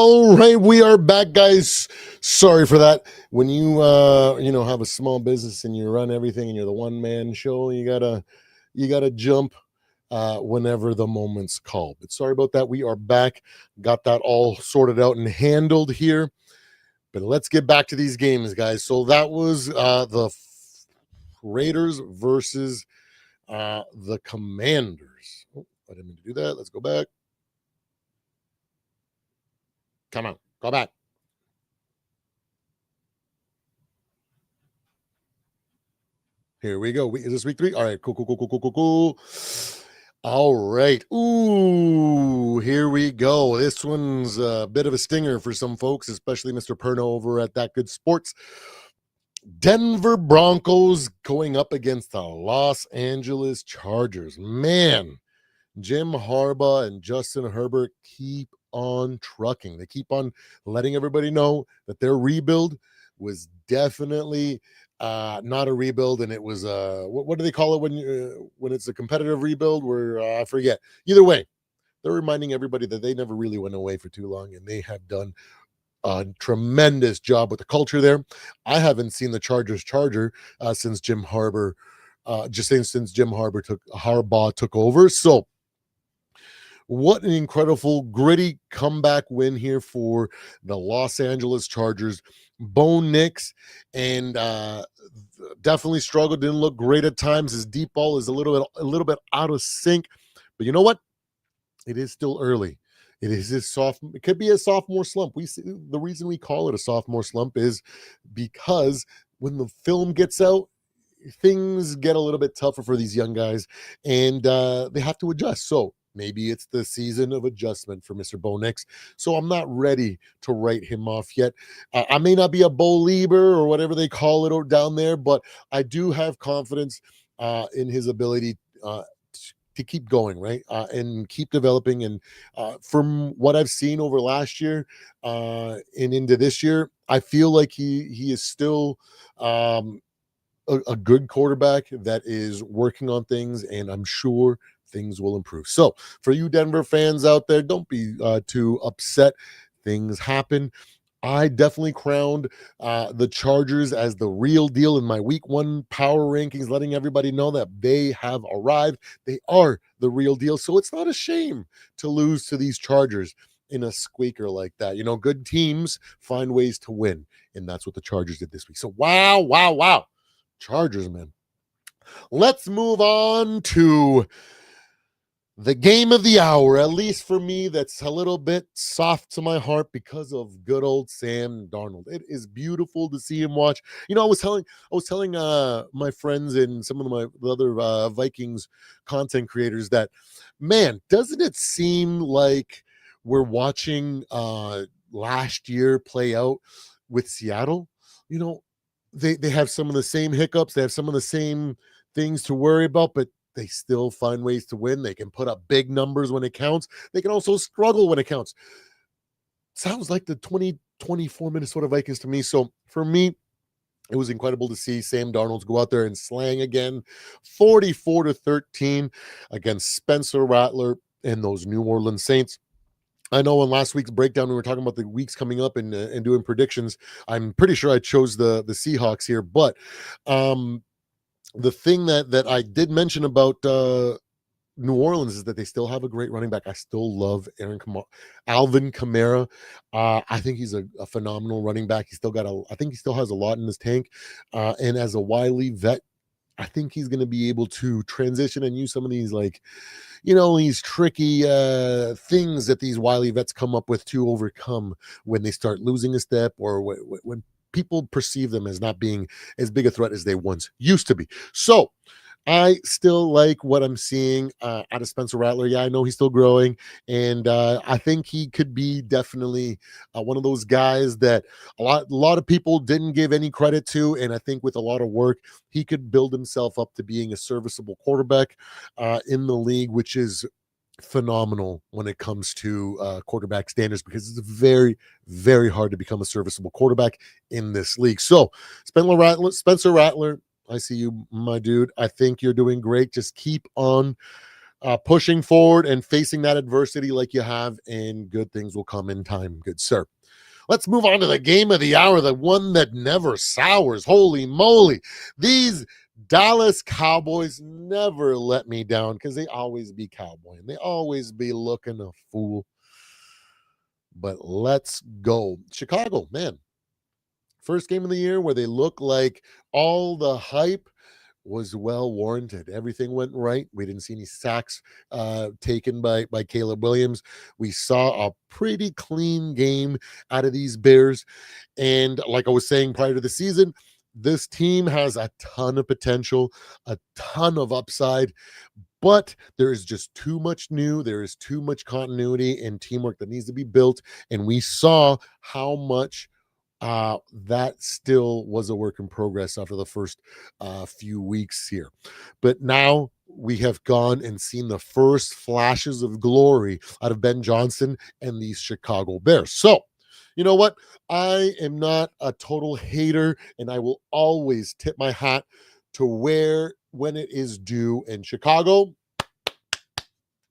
All right, we are back, guys. Sorry for that. When you have a small business and you run everything and you're the one man show, you gotta jump whenever the moment's called. But sorry about that. We are back. Got that all sorted out and handled here. But let's get back to these games, guys. So that was the Raiders versus the Commanders. Oh, I didn't mean to do that. Let's go back. Come on, go back. Here we go. Is this week 3? All right, cool. All right. Ooh, here we go. This one's a bit of a stinger for some folks, especially Mr. Perno over at That Good Sports. Denver Broncos going up against the Los Angeles Chargers. Man, Jim Harbaugh and Justin Herbert keep on trucking. They keep on letting everybody know that their rebuild was definitely not a rebuild, and it was what do they call it when it's a competitive rebuild? Where I forget. Either way, they're reminding everybody that they never really went away for too long, and they have done a tremendous job with the culture there. I haven't seen the Chargers since Jim Harbaugh took over. So what an incredible, gritty comeback win here for the Los Angeles Chargers. Bo Nix and definitely struggled, didn't look great at times. His deep ball is a little bit out of sync. But you know what? It is still early. It could be a sophomore slump. The reason we call it a sophomore slump is because when the film gets out, things get a little bit tougher for these young guys, and they have to adjust. So maybe it's the season of adjustment for Mr. Bo Nix. So I'm not ready to write him off yet. I may not be a Bo Lieber or whatever they call it down there, but I do have confidence in his ability to keep going, right? And keep developing. And from what I've seen over last year and into this year, I feel like he is still a good quarterback that is working on things, and I'm sure things will improve. So for you Denver fans out there, don't be too upset. Things happen. I definitely crowned the Chargers as the real deal in my week 1 power rankings, letting everybody know that they have arrived. They are the real deal. So it's not a shame to lose to these Chargers in a squeaker like that. Good teams find ways to win, and that's what the Chargers did this week. So wow. Chargers, man. Let's move on to the game of the hour, at least for me, that's a little bit soft to my heart because of good old Sam Darnold. It is beautiful to see him watch. I was telling my friends and some of the other Vikings content creators that, man, doesn't it seem like we're watching last year play out with Seattle? They have some of the same hiccups. They have some of the same things to worry about, but they still find ways to win. They can put up big numbers when it counts. They can also struggle when it counts. Sounds like the 2024 Minnesota Vikings to me. So for me, it was incredible to see Sam Darnold go out there and slang again, 44-13 against Spencer Rattler and those New Orleans Saints. I know in last week's breakdown, we were talking about the weeks coming up and doing predictions. I'm pretty sure I chose the Seahawks here, but the thing that I did mention about New Orleans is that they still have a great running back. I still love Alvin Kamara. I think he's a phenomenal running back. I think he still has a lot in his tank. And as a wily vet, I think he's going to be able to transition and use some of these these tricky things that these wily vets come up with to overcome when they start losing a step or when people perceive them as not being as big a threat as they once used to be. So I still like what I'm seeing out of Spencer Rattler. Yeah, I know he's still growing, and I think he could be definitely one of those guys that a lot of people didn't give any credit to, and I think with a lot of work, he could build himself up to being a serviceable quarterback in the league, which is phenomenal when it comes to quarterback standards, because it's very, very hard to become a serviceable quarterback in this league. So Spencer Rattler, I see you, my dude. I think you're doing great. Just keep on pushing forward and facing that adversity like you have, and good things will come in time, good sir. Let's move on to the game of the hour, the one that never sours. Holy moly. These Dallas Cowboys never let me down because they always be cowboy and they always be looking a fool. But let's go. Chicago, man. First game of the year where they look like all the hype was well warranted. Everything went right. We didn't see any sacks taken by Caleb Williams. We saw a pretty clean game out of these Bears. And like I was saying prior to the season, this team has a ton of potential, a ton of upside, but there is just too much new. There is too much continuity and teamwork that needs to be built. And we saw how much that still was a work in progress after the first few weeks here. But now we have gone and seen the first flashes of glory out of Ben Johnson and these Chicago Bears. So, you know what? I am not a total hater, and I will always tip my hat to where when it is due. In Chicago,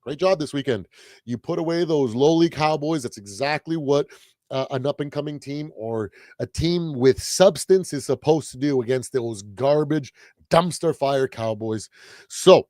great job this weekend. You put away those lowly Cowboys. That's exactly what an up and coming team or a team with substance is supposed to do against those garbage dumpster fire Cowboys. So,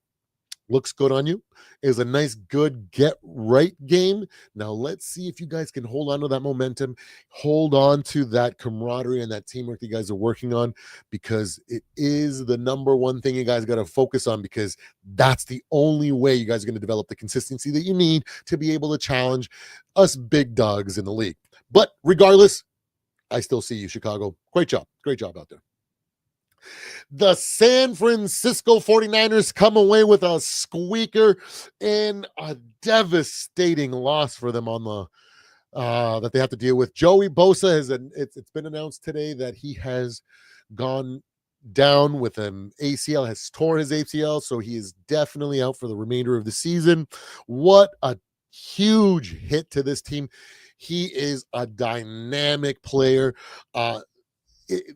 looks good on you. Is a nice, good get right game. Now, let's see if you guys can hold on to that momentum, hold on to that camaraderie and that teamwork you guys are working on, because it is the number one thing you guys got to focus on, because that's the only way you guys are going to develop the consistency that you need to be able to challenge us big dogs in the league. But regardless, I still see you, Chicago. Great job. Great job out there. The San Francisco 49ers come away with a squeaker and a devastating loss for them on the that they have to deal with. Joey Bosa has it's been announced today that he has gone down with an ACL, has torn his ACL, so he is definitely out for the remainder of the season. What a huge hit to this team. He is a dynamic player.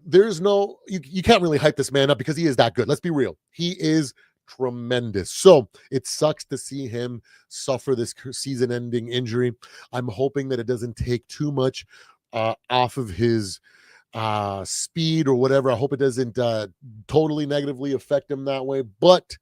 There's no you can't really hype this man up because he is that good. Let's be real. He is tremendous. So it sucks to see him suffer this season-ending injury. I'm hoping that it doesn't take too much off of his speed or whatever. I hope it doesn't totally negatively affect him that way. But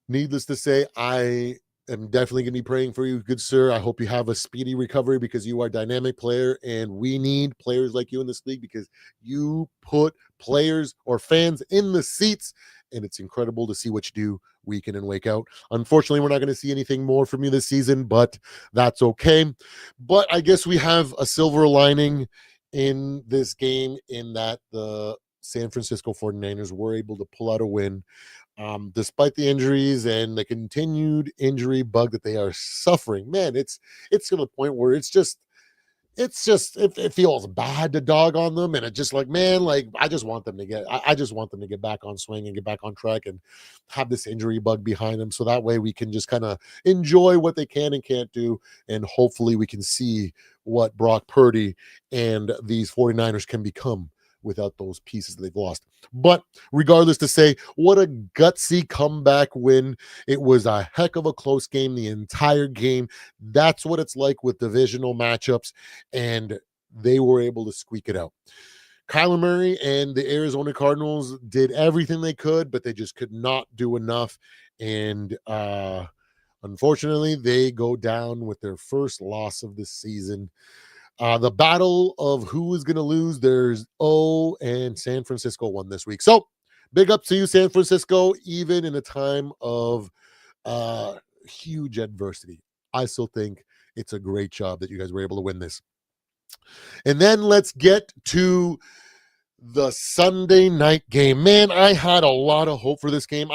needless to say, I am definitely going to be praying for you, good sir. I hope you have a speedy recovery because you are a dynamic player, and we need players like you in this league because you put players or fans in the seats, and it's incredible to see what you do week in and week out. Unfortunately, we're not going to see anything more from you this season, but that's okay. But I guess we have a silver lining in this game in that the San Francisco 49ers were able to pull out a win. Despite the injuries and the continued injury bug that they are suffering, man, it's to the point where it feels bad to dog on them, and it's just like, man, like I just want them to get back on swing and get back on track and have this injury bug behind them, so that way we can just kind of enjoy what they can and can't do, and hopefully we can see what Brock Purdy and these 49ers can become without those pieces that they've lost. But regardless, to say, what a gutsy comeback win. It was a heck of a close game the entire game. That's what it's like with divisional matchups, and they were able to squeak it out. Kyler Murray and the Arizona Cardinals did everything they could, but they just could not do enough. And unfortunately, they go down with their first loss of the season. The battle of who is going to lose, there's and San Francisco won this week. So big up to you, San Francisco, even in a time of huge adversity. I still think it's a great job that you guys were able to win this. And then let's get to the Sunday night game. Man, I had a lot of hope for this game.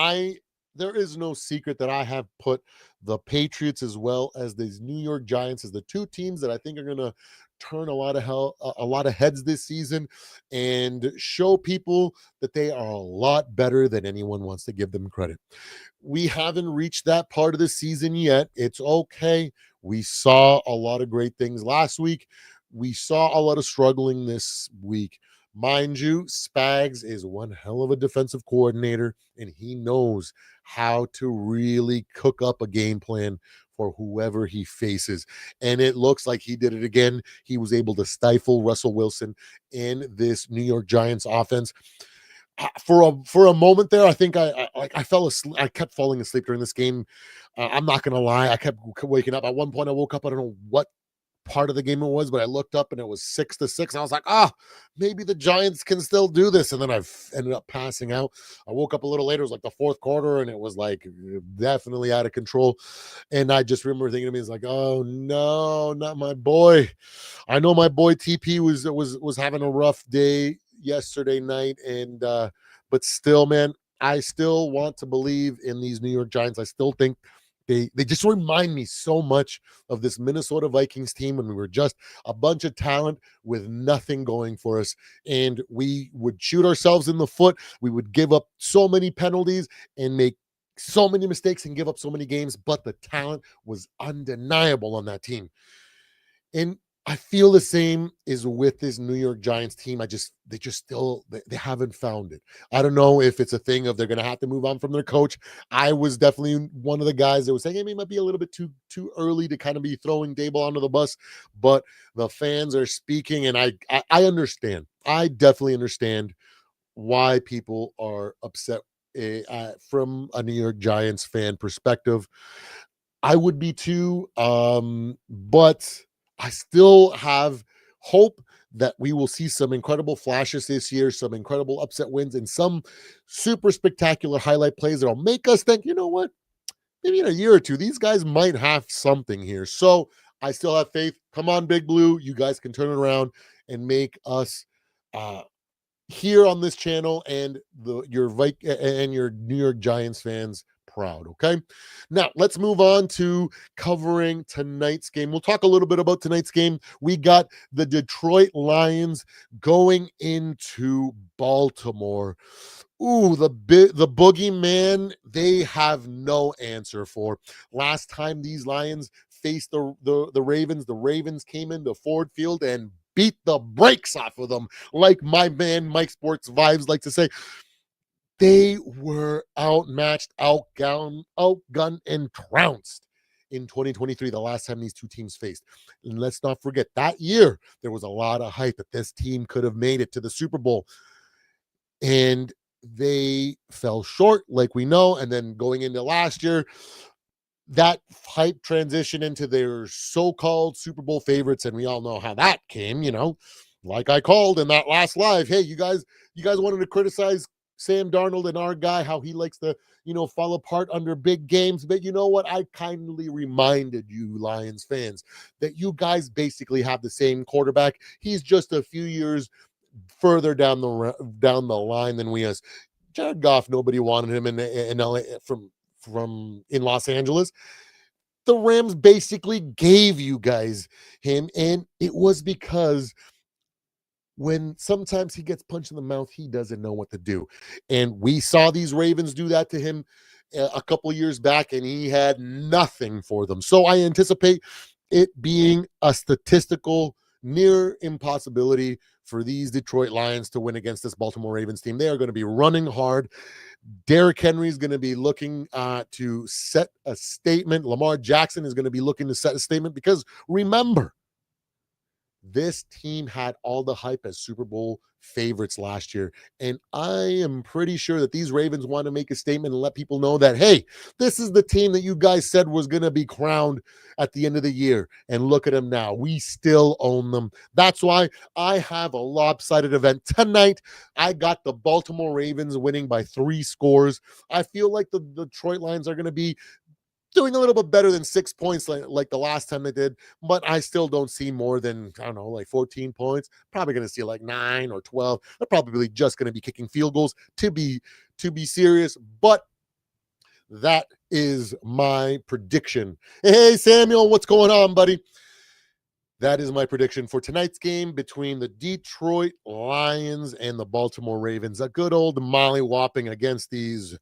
There is no secret that I have put the Patriots as well as these New York Giants as the two teams that I think are going to turn a lot of heads this season and show people that they are a lot better than anyone wants to give them credit. We haven't reached that part of the season yet. It's okay. We saw a lot of great things last week. We saw a lot of struggling this week, Mind you, Spags is one hell of a defensive coordinator, and he knows how to really cook up a game plan for whoever he faces. And it looks like he did it again. He was able to stifle Russell Wilson in this New York Giants offense. For a moment there, I think I fell asleep. I kept falling asleep during this game. I'm not gonna lie. I kept waking up. At one point, I woke up. I don't know what part of the game it was, but I looked up and it was 6-6. And I was like, maybe the Giants can still do this. And then I ended up passing out. I woke up a little later. It was like the fourth quarter, and it was like definitely out of control. And I just remember thinking to me, it's like, oh no, not my boy. I know my boy TP was having a rough day yesterday night, and but still, man, I still want to believe in these New York Giants. I still think they just remind me so much of this Minnesota Vikings team when we were just a bunch of talent with nothing going for us, and we would shoot ourselves in the foot. We would give up so many penalties and make so many mistakes and give up so many games, but the talent was undeniable on that team. And I feel the same is with this New York Giants team. They just still they haven't found it. I don't know if it's a thing of they're going to have to move on from their coach. I was definitely one of the guys that was saying, hey, it might be a little bit too early to kind of be throwing Dable onto the bus, but the fans are speaking, and I understand. I definitely understand why people are upset from a New York Giants fan perspective. I would be too, but I still have hope that we will see some incredible flashes this year, some incredible upset wins, and some super spectacular highlight plays that'll make us think, you know what, maybe in a year or two, these guys might have something here. So I still have faith. Come on, Big Blue, you guys can turn it around and make us uh, here on this channel and your New York Giants fans proud. Okay. Now let's move on to covering tonight's game. We'll talk a little bit about tonight's game. We got the Detroit Lions going into Baltimore. Ooh, the boogeyman, they have no answer for. Last time these Lions faced the Ravens, the Ravens came into Ford Field and beat the brakes off of them. Like my man Mike Sports Vibes like to say, they were outmatched, outgunned, and trounced in 2023, the last time these two teams faced. And let's not forget that year, there was a lot of hype that this team could have made it to the Super Bowl. And they fell short, like we know. And then going into last year, that hype transition into their so-called Super Bowl favorites, and we all know how that came, like I called in that last live. Hey, you guys wanted to criticize Sam Darnold and our guy, how he likes to, fall apart under big games. But you know what? I kindly reminded you, Lions fans, that you guys basically have the same quarterback. He's just a few years further down the line than we is. Jared Goff, nobody wanted him in LA from in Los Angeles. The Rams basically gave you guys him, and it was because when sometimes he gets punched in the mouth, he doesn't know what to do. And we saw these Ravens do that to him a couple years back, and he had nothing for them. So I anticipate it being a statistical near impossibility for these Detroit Lions to win against this Baltimore Ravens team. They are going to be running hard. Derrick Henry is going to be looking to set a statement. Lamar Jackson is going to be looking to set a statement because remember, this team had all the hype as Super Bowl favorites last year. And I am pretty sure that these Ravens want to make a statement and let people know that, hey, this is the team that you guys said was going to be crowned at the end of the year. And look at them now. We still own them. That's why I have a lopsided event tonight. I got the Baltimore Ravens winning by 3 scores. I feel like the Detroit Lions are going to be doing a little bit better than 6 points like the last time they did, but I still don't see more than, I don't know, like 14 points. Probably going to see like 9 or 12. They're probably just going to be kicking field goals to be serious, but that is my prediction. Hey, Samuel, what's going on, buddy? That is my prediction for tonight's game between the Detroit Lions and the Baltimore Ravens. A good old molly-whopping against these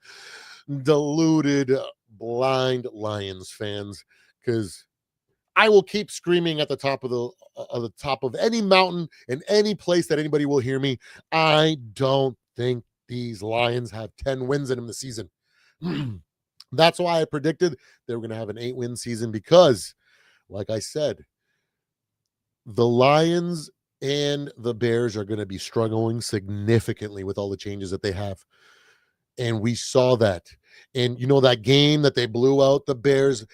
deluded, blind Lions fans, because I will keep screaming at the top of any mountain in any place that anybody will hear me. I don't think these Lions have 10 wins in them this season. That's why I predicted they were going to have an 8-win season because, like I said, the Lions and the Bears are going to be struggling significantly with all the changes that they have. And we saw that. And that game that they blew out the Bears,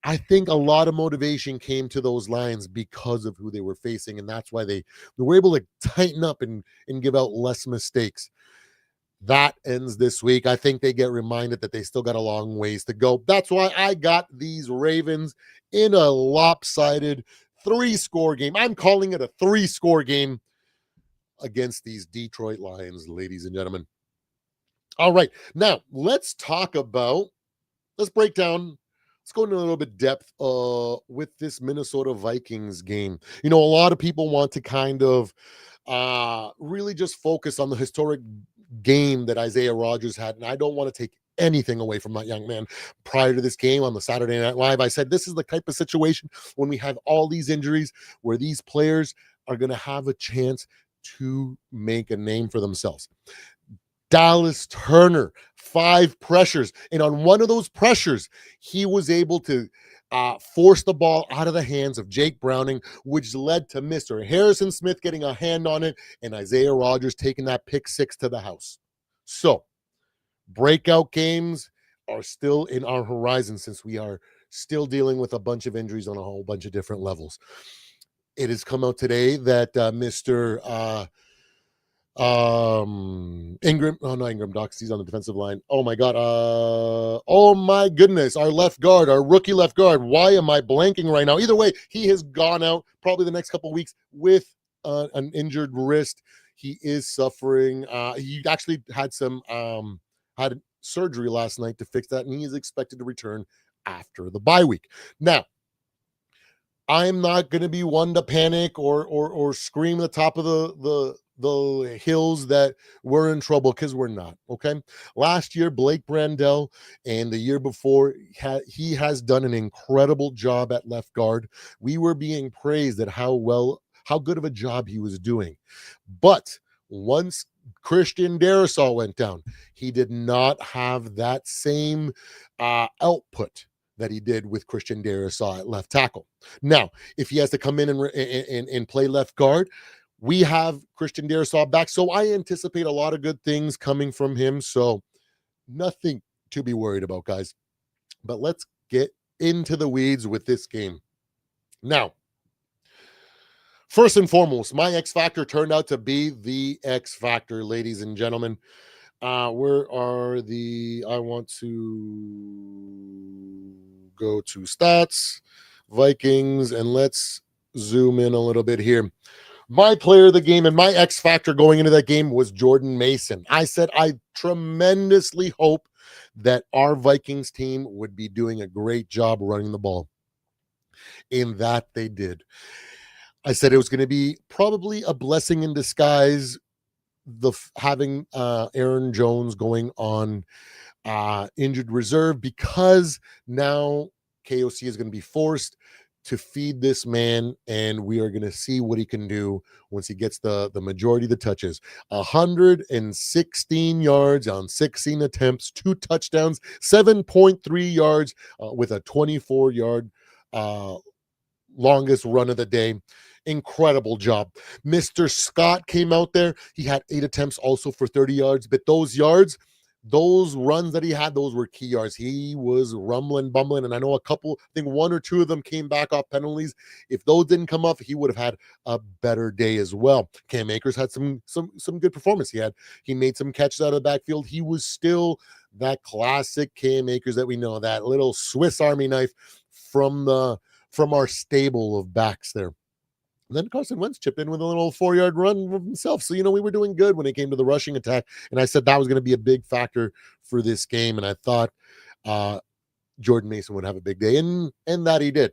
I think a lot of motivation came to those Lions because of who they were facing. And that's why they were able to tighten up and give out less mistakes. That ends this week. I think they get reminded that they still got a long ways to go. That's why I got these Ravens in a lopsided 3-score game. I'm calling it a 3-score game against these Detroit Lions, ladies and gentlemen. All right. Now, let's break down, let's go into a little bit depth with this Minnesota Vikings game. A lot of people want to kind of really just focus on the historic game that Isaiah Rodgers had, and I don't want to take anything away from that young man. Prior to this game on the Saturday Night Live, I said this is the type of situation when we have all these injuries where these players are going to have a chance to make a name for themselves. Dallas Turner, 5 pressures, and on one of those pressures, he was able to force the ball out of the hands of Jake Browning, which led to Mr. Harrison Smith getting a hand on it and Isaiah Rodgers taking that pick 6 to the house. So, breakout games are still in our horizon since we are still dealing with a bunch of injuries on a whole bunch of different levels. It has come out today that Mr. Ingram, oh no, Ingram Dox, he's on the defensive line. Oh my god, oh my goodness, our rookie left guard. Why am I blanking right now? Either way, he has gone out probably the next couple of weeks with an injured wrist. He is suffering. He actually had had surgery last night to fix that, and he is expected to return after the bye week. Now, I'm not going to be one to panic or scream at the top of the hills that we're in trouble, because we're not. Okay. Last year, Blake Brandel, and the year before, he has done an incredible job at left guard. We were being praised at how good of a job he was doing. But once Christian Darrisaw went down, he did not have that same output that he did with Christian Darrisaw at left tackle. Now, if he has to come in and play left guard, we have Christian Darrisaw back, so I anticipate a lot of good things coming from him. So nothing to be worried about, guys. But let's get into the weeds with this game. Now, first and foremost, my X Factor turned out to be the X Factor, ladies and gentlemen. Where are I want to go to stats, Vikings, and let's zoom in a little bit here. My player of the game and my X Factor going into that game was Jordan Mason. I said I tremendously hope that our Vikings team would be doing a great job running the ball. In that they did. I said it was going to be probably a blessing in disguise, having Aaron Jones going on injured reserve, because now KOC is going to be forced to feed this man, and we are going to see what he can do once he gets the majority of the touches. 116 yards on 16 attempts, 2 touchdowns, 7.3 yards with a 24-yard longest run of the day. Incredible job. Mr. Scott came out there. He had 8 attempts also for 30 yards, but those runs that he had, those were key yards. He was bumbling, and I know I think 1 or 2 of them came back off penalties. If those didn't come up, he would have had a better day as well. Cam Akers had some good performance. He made some catches out of the backfield. He was still that classic Cam Akers that we know, that little Swiss Army knife from our stable of backs there. And then Carson Wentz chipped in with a little 4-yard run himself. So, we were doing good when it came to the rushing attack. And I said that was going to be a big factor for this game. And I thought Jordan Mason would have a big day. And that he did.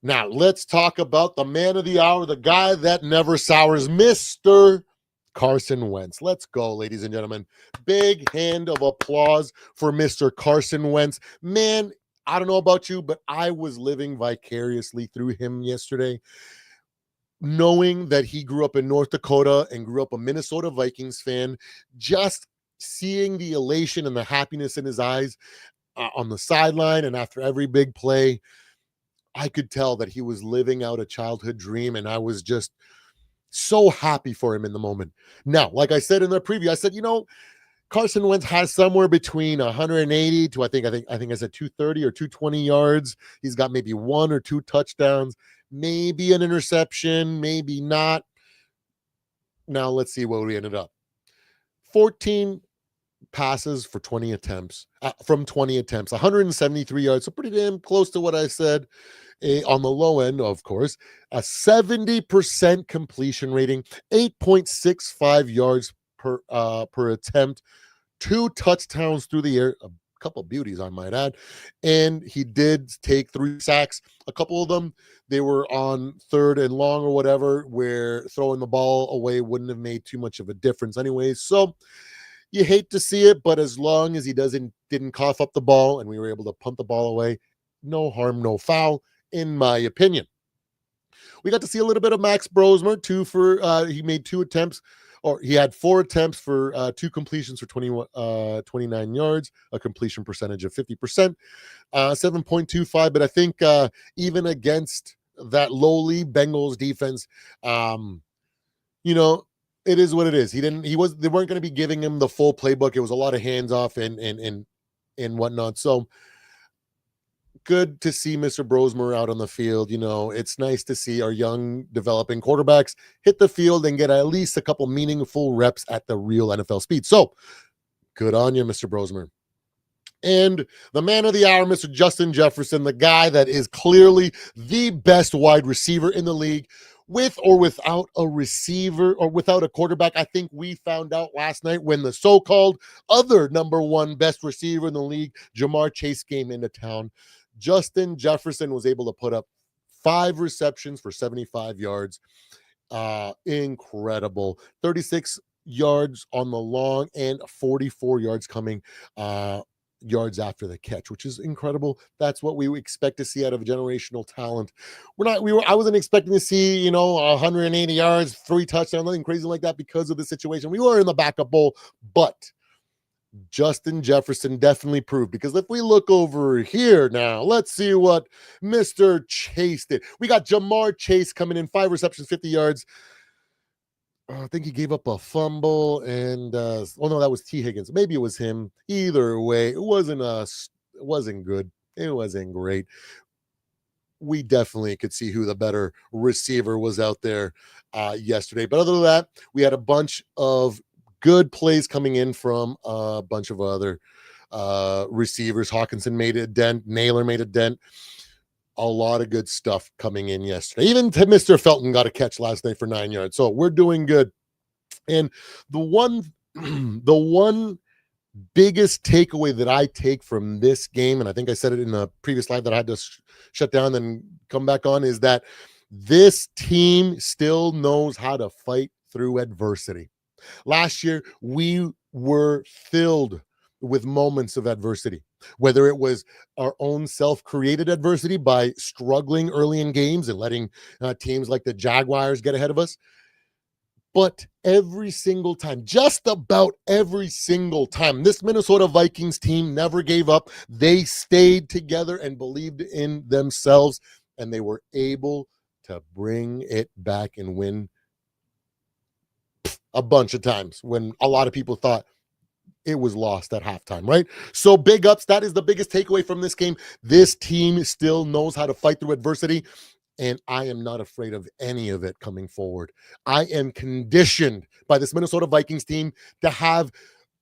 Now, let's talk about the man of the hour, the guy that never sours, Mr. Carson Wentz. Let's go, ladies and gentlemen. Big hand of applause for Mr. Carson Wentz. Man, I don't know about you, but I was living vicariously through him yesterday, knowing that he grew up in North Dakota and grew up a Minnesota Vikings fan, just seeing the elation and the happiness in his eyes on the sideline and after every big play. I could tell that he was living out a childhood dream, and I was just so happy for him in the moment. Now, like I said in the preview, I said, Carson Wentz has somewhere between 180 to I think I said 230 or 220 yards. He's got maybe one or two touchdowns, maybe an interception, maybe not. Now let's see where we ended up. 14 passes for 20 attempts, from 20 attempts, 173 yards. So pretty damn close to what I said. On the low end, of course, a 70% completion rating, 8.65 yards per attempt, 2 touchdowns through the air, a couple of beauties, I might add. And he did take 3 sacks. A couple of them, they were on 3rd and long or whatever, where throwing the ball away wouldn't have made too much of a difference anyways. So you hate to see it, but as long as he didn't cough up the ball and we were able to punt the ball away, no harm, no foul, in my opinion. We got to see a little bit of Max Brosmer too. He made 2 attempts, or he had 4 attempts for 2 completions for 29 yards, a completion percentage of 50%, 7.25. But I think even against that lowly Bengals defense, it is what it is. They weren't going to be giving him the full playbook. It was a lot of hands off and whatnot. So good to see Mr. Brosmer out on the field. It's nice to see our young developing quarterbacks hit the field and get at least a couple meaningful reps at the real NFL speed. So good on you, Mr. Brosmer. And the man of the hour, Mr. Justin Jefferson, the guy that is clearly the best wide receiver in the league, with or without a receiver or without a quarterback. I think we found out last night when the so-called other number 1 best receiver in the league, Jamar Chase, came into town. Justin Jefferson was able to put up 5 receptions for 75 yards. Incredible. 36 yards on the long and 44 yards coming yards after the catch, which is incredible. That's what we expect to see out of a generational talent. I wasn't expecting to see, 180 yards, 3 touchdowns, nothing crazy like that because of the situation. We were in the backup bowl, but Justin Jefferson definitely proved, because if we look over here now, let's see what Mr. Chase did. We got Jamar Chase coming in, 5 receptions, 50 yards. I think he gave up a fumble, and no, that was T. Higgins. Maybe it was him. Either way, it wasn't good. It wasn't great. We definitely could see who the better receiver was out there yesterday. But other than that, we had a bunch of good plays coming in from a bunch of other receivers. Hawkinson made a dent. Naylor made a dent. A lot of good stuff coming in yesterday. Even Mr. Felton got a catch last night for 9 yards. So we're doing good. And the one biggest takeaway that I take from this game, and I think I said it in the previous live that I had to shut down and come back on, is that this team still knows how to fight through adversity. Last year, we were filled with moments of adversity, whether it was our own self-created adversity by struggling early in games and letting teams like the Jaguars get ahead of us. But every single time, just about every single time, this Minnesota Vikings team never gave up. They stayed together and believed in themselves, and they were able to bring it back and win a bunch of times when a lot of people thought it was lost at halftime, right? So big ups. That is the biggest takeaway from this game. This team still knows how to fight through adversity, and I am not afraid of any of it coming forward. I am conditioned by this Minnesota Vikings team to have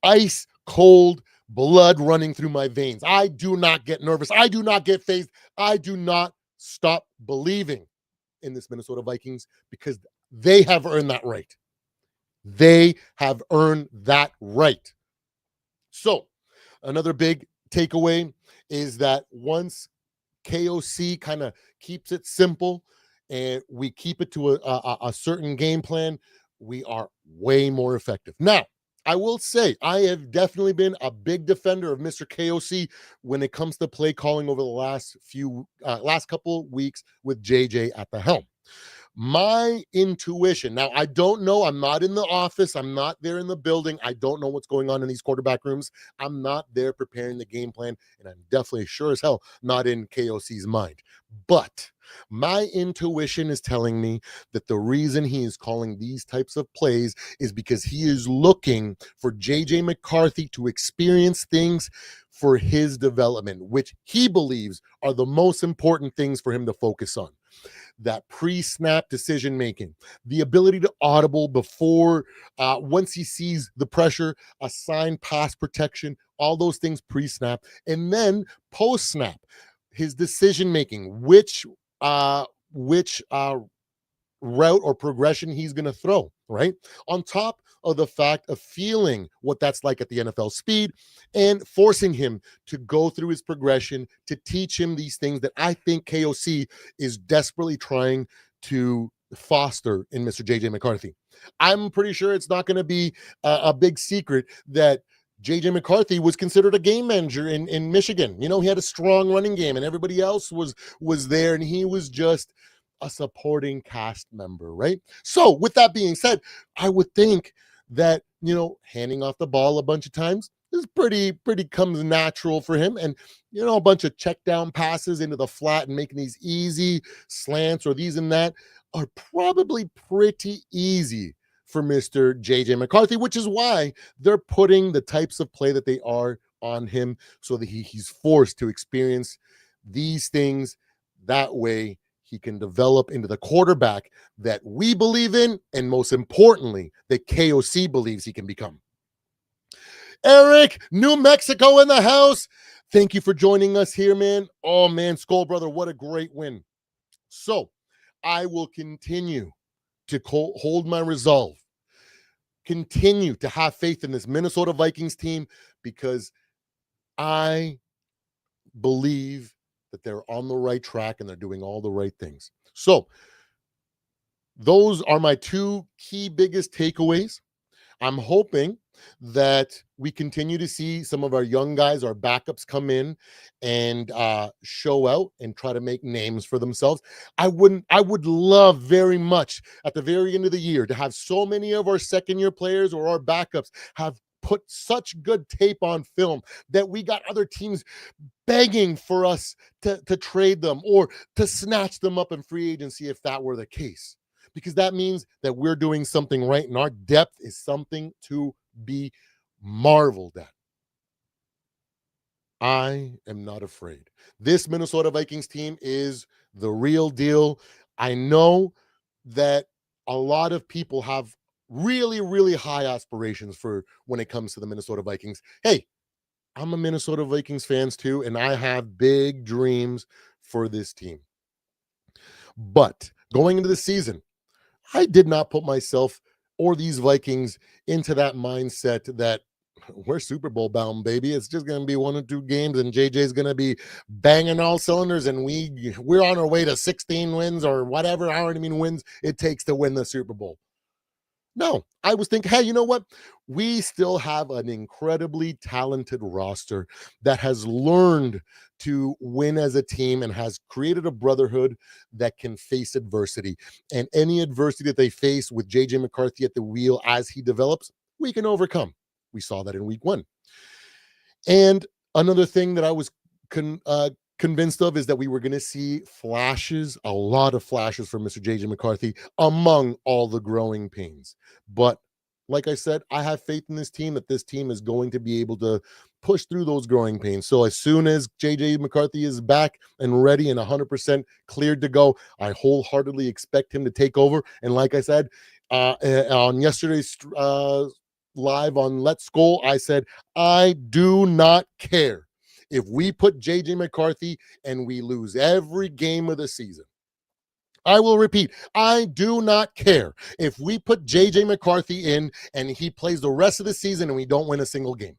ice cold blood running through my veins. I do not get nervous. I do not get phased. I do not stop believing in this Minnesota Vikings, because they have earned that right. They have earned that right. So another big takeaway is that once KOC kind of keeps it simple and we keep it to a certain game plan, we are way more effective. Now, I will say I have definitely been a big defender of Mr. KOC when it comes to play calling over the last couple weeks with JJ at the helm. My intuition, now I don't know, I'm not in the office, I'm not there in the building, I don't know what's going on in these quarterback rooms, I'm not there preparing the game plan, and I'm definitely sure as hell not in KOC's mind. But my intuition is telling me that the reason he is calling these types of plays is because he is looking for JJ McCarthy to experience things for his development, which he believes are the most important things for him to focus on. That pre-snap decision making, the ability to audible before, once he sees the pressure, assign pass protection, all those things pre-snap, and then post-snap, his decision making, which route or progression he's going to throw, right? On top of the fact of feeling what that's like at the NFL speed and forcing him to go through his progression to teach him these things that I think KOC is desperately trying to foster in Mr. JJ McCarthy. I'm pretty sure it's not going to be a big secret that JJ McCarthy was considered a game manager in Michigan. You know, he had a strong running game and everybody else was there and he was just a supporting cast member, right? So, with that being said, I would think that, handing off the ball a bunch of times is pretty comes natural for him. And, a bunch of check down passes into the flat and making these easy slants or these and that are probably pretty easy for Mr. JJ McCarthy, which is why they're putting the types of play that they are on him so that he's forced to experience these things. That way he can develop into the quarterback that we believe in, and most importantly, that KOC believes he can become. Eric, New Mexico in the house. Thank you for joining us here, man. Oh, man, Skull Brother, what a great win. So I will continue to hold my resolve, continue to have faith in this Minnesota Vikings team because I believe that they're on the right track and they're doing all the right things. So those are my two key biggest takeaways. I'm hoping that we continue to see some of our young guys, our backups, come in and show out and try to make names for themselves. I would love very much at the very end of the year to have so many of our second year players or our backups have put such good tape on film that we got other teams begging for us to trade them or to snatch them up in free agency if that were the case, because that means that we're doing something right and our depth is something to be marveled at. I am not afraid. This Minnesota Vikings team is the real deal. I know that a lot of people have really, really high aspirations for when it comes to the Minnesota Vikings. Hey, I'm a Minnesota Vikings fans too, and I have big dreams for this team. But going into the season, I did not put myself or these Vikings into that mindset that we're Super Bowl bound, baby. It's just going to be 1 or 2 games, and JJ's going to be banging all cylinders, and we're on our way to 16 wins or whatever, however many wins it takes to win the Super Bowl. No, I was thinking, hey, you know what? We still have an incredibly talented roster that has learned to win as a team and has created a brotherhood that can face adversity. And any adversity that they face with JJ McCarthy at the wheel as he develops, we can overcome. We saw that in week 1. And another thing that I was convinced of is that we were going to see flashes, a lot of flashes from Mr. JJ McCarthy among all the growing pains. But like I said, I have faith in this team that this team is going to be able to push through those growing pains. So as soon as JJ McCarthy is back and ready and 100% cleared to go, I wholeheartedly expect him to take over. And like I said, on yesterday's live on Let's Go, I said, I do not care if we put JJ McCarthy and we lose every game of the season. I will repeat, I do not care if we put JJ McCarthy in and he plays the rest of the season and we don't win a single game.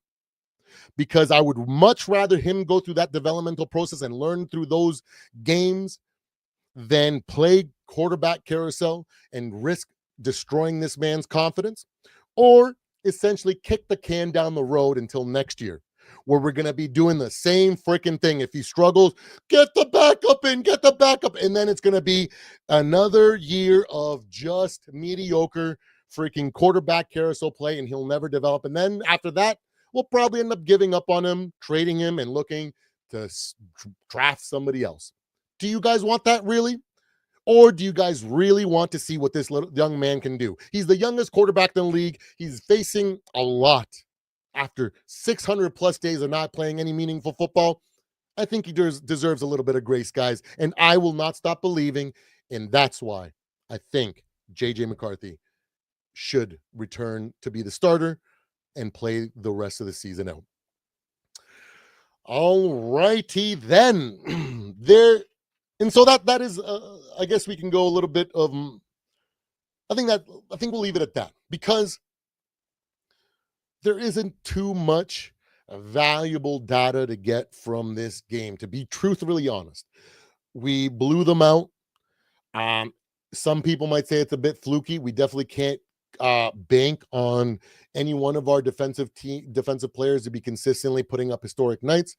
Because I would much rather him go through that developmental process and learn through those games than play quarterback carousel and risk destroying this man's confidence. Or essentially kick the can down the road until next year, where we're going to be doing the same freaking thing. If he struggles, get the backup in, get the backup. And then it's going to be another year of just mediocre freaking quarterback carousel play, and he'll never develop. And then after that, we'll probably end up giving up on him, trading him, and looking to draft somebody else. Do you guys want that really? Or do you guys really want to see what this little young man can do? He's the youngest quarterback in the league. He's facing a lot after 600 plus days of not playing any meaningful football. I think he deserves a little bit of grace, guys. And I will not stop believing. And that's why I think JJ McCarthy should return to be the starter and play the rest of the season out. All righty then. And so that is, I guess we can go a little bit of. I think we'll leave it at that, because there isn't too much valuable data to get from this game. To be truthfully honest, we blew them out. Some people might say it's a bit fluky. We definitely can't bank on any one of our defensive players to be consistently putting up historic nights.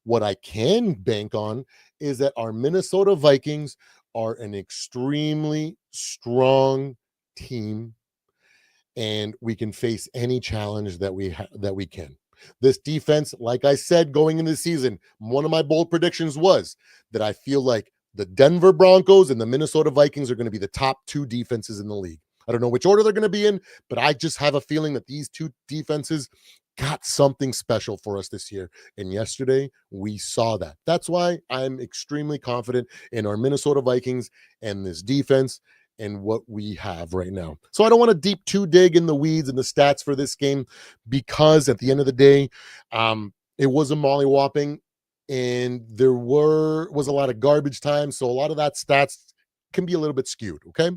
What I can bank on is that our Minnesota Vikings are an extremely strong team, and we can face any challenge that we can. This defense, like I said, going into the season, one of my bold predictions was that I feel like the Denver Broncos and the Minnesota Vikings are going to be the top two defenses in the league. I don't know which order they're going to be in, but I just have a feeling that these two defenses got something special for us this year. And yesterday, we saw that. That's why I'm extremely confident in our Minnesota Vikings and this defense and what we have right now. So I don't want to dig in the weeds and the stats for this game, because at the end of the day, it was a mollywhopping, and there was a lot of garbage time. So a lot of that stats can be a little bit skewed, okay?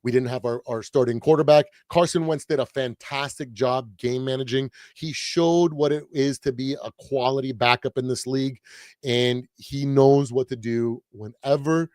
We didn't have our starting quarterback. Carson Wentz did a fantastic job game managing. He showed what it is to be a quality backup in this league, and he knows what to do whenever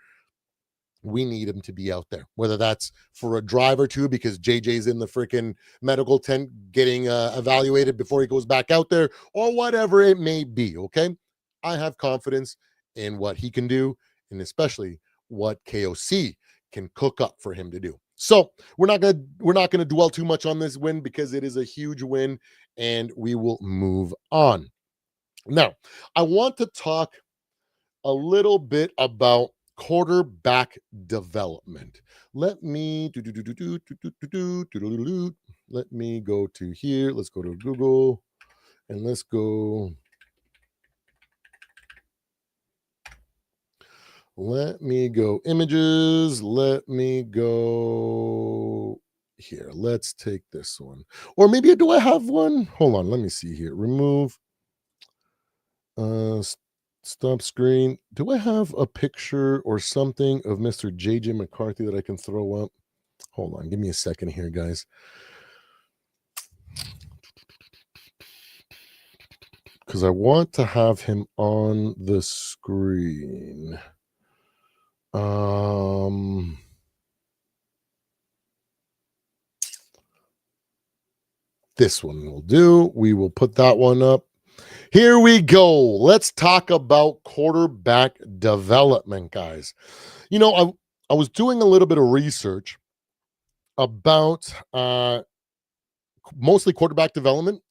we need him to be out there, whether that's for a drive or two because JJ's in the freaking medical tent getting evaluated before he goes back out there, or whatever it may be, okay? I have confidence in what he can do, and especially what KOC can cook up for him to do. So we're not gonna dwell too much on this win, because it is a huge win, and we will move on. Now, I want to talk a little bit about quarterback development. Let me let me go to here. Let's go to Google, and let's go. Let me go images. Let me go here. Let's take this one. Or maybe do I have one? Hold on. Let me see here. Remove. Stop screen. Do I have a picture or something of Mr. JJ McCarthy that I can throw up? Hold on. Give me a second here, guys. Because I want to have him on the screen. This one will do. We will put that one up. Here we go. Let's talk about quarterback development, guys. You know, I was doing a little bit of research about mostly quarterback development,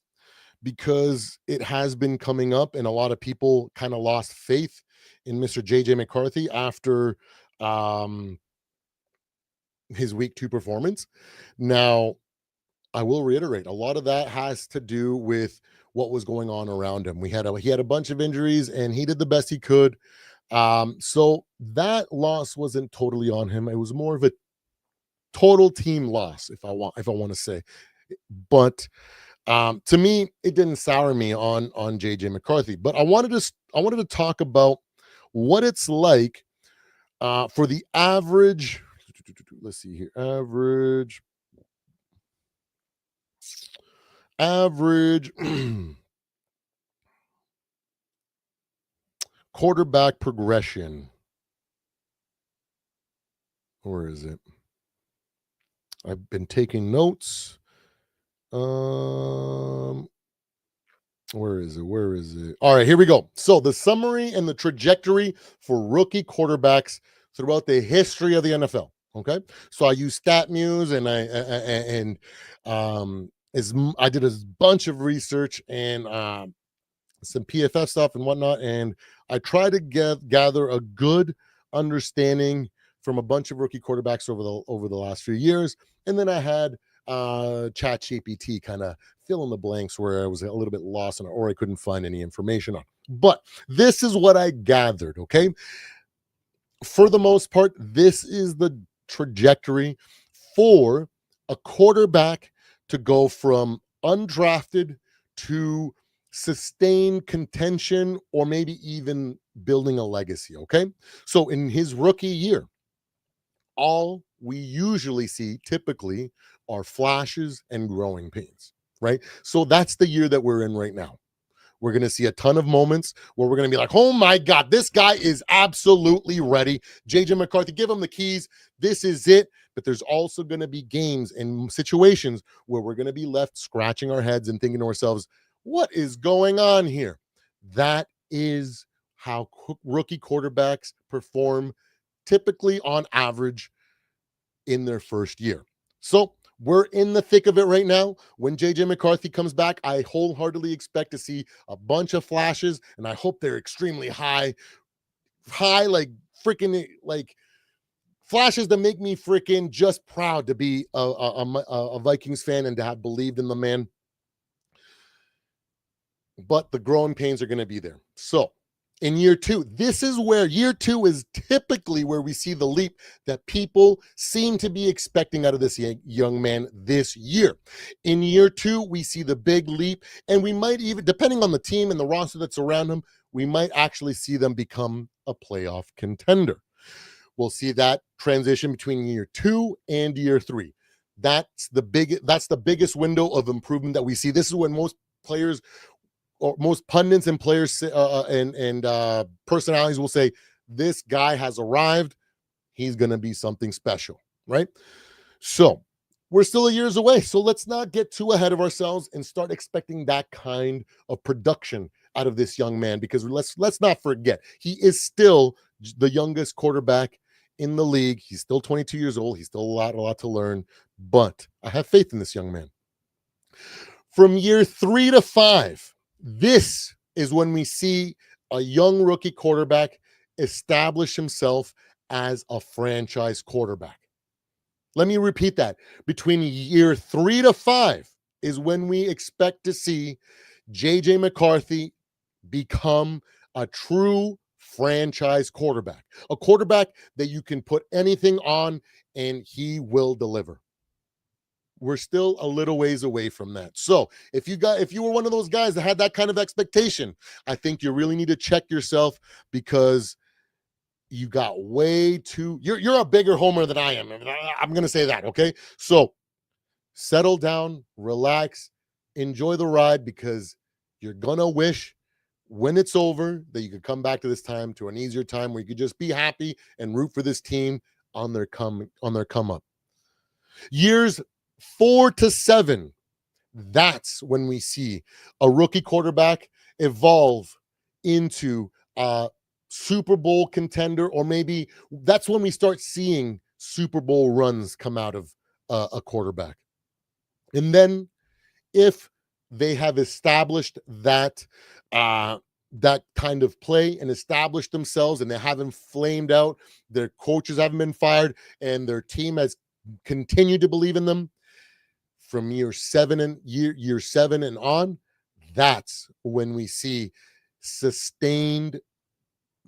because it has been coming up, and a lot of people kind of lost faith in Mr. JJ McCarthy after his week 2 performance. Now, I will reiterate, a lot of that has to do with what was going on around him. He had a bunch of injuries, and he did the best he could. So that loss wasn't totally on him. It was more of a total team loss, if I want to say. But to me, it didn't sour me on JJ McCarthy. But I wanted to talk about what it's like for the average. Let's see here, average quarterback progression. Where is it? I've been taking notes, Um, where is it? Where is it? All right, here we go. So the summary and the trajectory for rookie quarterbacks throughout the history of the NFL. Okay, so I use StatMuse and I did a bunch of research and some PFF stuff and whatnot, and I try to gather a good understanding from a bunch of rookie quarterbacks over the last few years, and then I had chat gpt kind of fill in the blanks where I was a little bit lost on, or I couldn't find any information on. But this is what I gathered. Okay, for the most part, this is the trajectory for a quarterback to go from undrafted to sustained contention or maybe even building a legacy. Okay. So in his rookie year, all we usually see typically are flashes and growing pains, right? So that's the year that we're in right now. We're going to see a ton of moments where we're going to be like, oh my God, this guy is absolutely ready. JJ McCarthy, give him the keys. This is it. But there's also going to be games and situations where we're going to be left scratching our heads and thinking to ourselves, what is going on here? That is how rookie quarterbacks perform typically on average in their first year. So we're in the thick of it right now. When JJ McCarthy comes back, I wholeheartedly expect to see a bunch of flashes, and I hope they're extremely high, like freaking like flashes that make me freaking just proud to be a Vikings fan and to have believed in the man. But the growing pains are going to be there. So in year two, this is where year two is typically where we see the leap that people seem to be expecting out of this young man this year. In year two, we see the big leap, and we might even, depending on the team and the roster that's around him, we might actually see them become a playoff contender. We'll see that transition between year two and year three. That's the biggest window of improvement that we see. This is when most players or most pundits and players and personalities will say, this guy has arrived. He's going to be something special, right? So we're still a years away. So let's not get too ahead of ourselves and start expecting that kind of production out of this young man, because let's not forget, he is still the youngest quarterback in the league. He's still 22 years old. He's still a lot to learn, but I have faith in this young man. From year 3 to 5, this is when we see a young rookie quarterback establish himself as a franchise quarterback. Let me repeat that. Between year 3 to 5 is when we expect to see JJ McCarthy become a true franchise quarterback, a quarterback that you can put anything on and he will deliver. We're still a little ways away from that. So if you were one of those guys that had that kind of expectation, I think you really need to check yourself, because you got way too, you're a bigger homer than I am. I'm going to say that. Okay. So settle down, relax, enjoy the ride, because you're going to wish when it's over that you could come back to this time, to an easier time where you could just be happy and root for this team on their come up. Years 4 to 7, that's when we see a rookie quarterback evolve into a Super Bowl contender, or maybe that's when we start seeing Super Bowl runs come out of a quarterback. And then if they have established that that kind of play and established themselves, and they haven't flamed out, their coaches haven't been fired, and their team has continued to believe in them, from year 7 and on, that's when we see sustained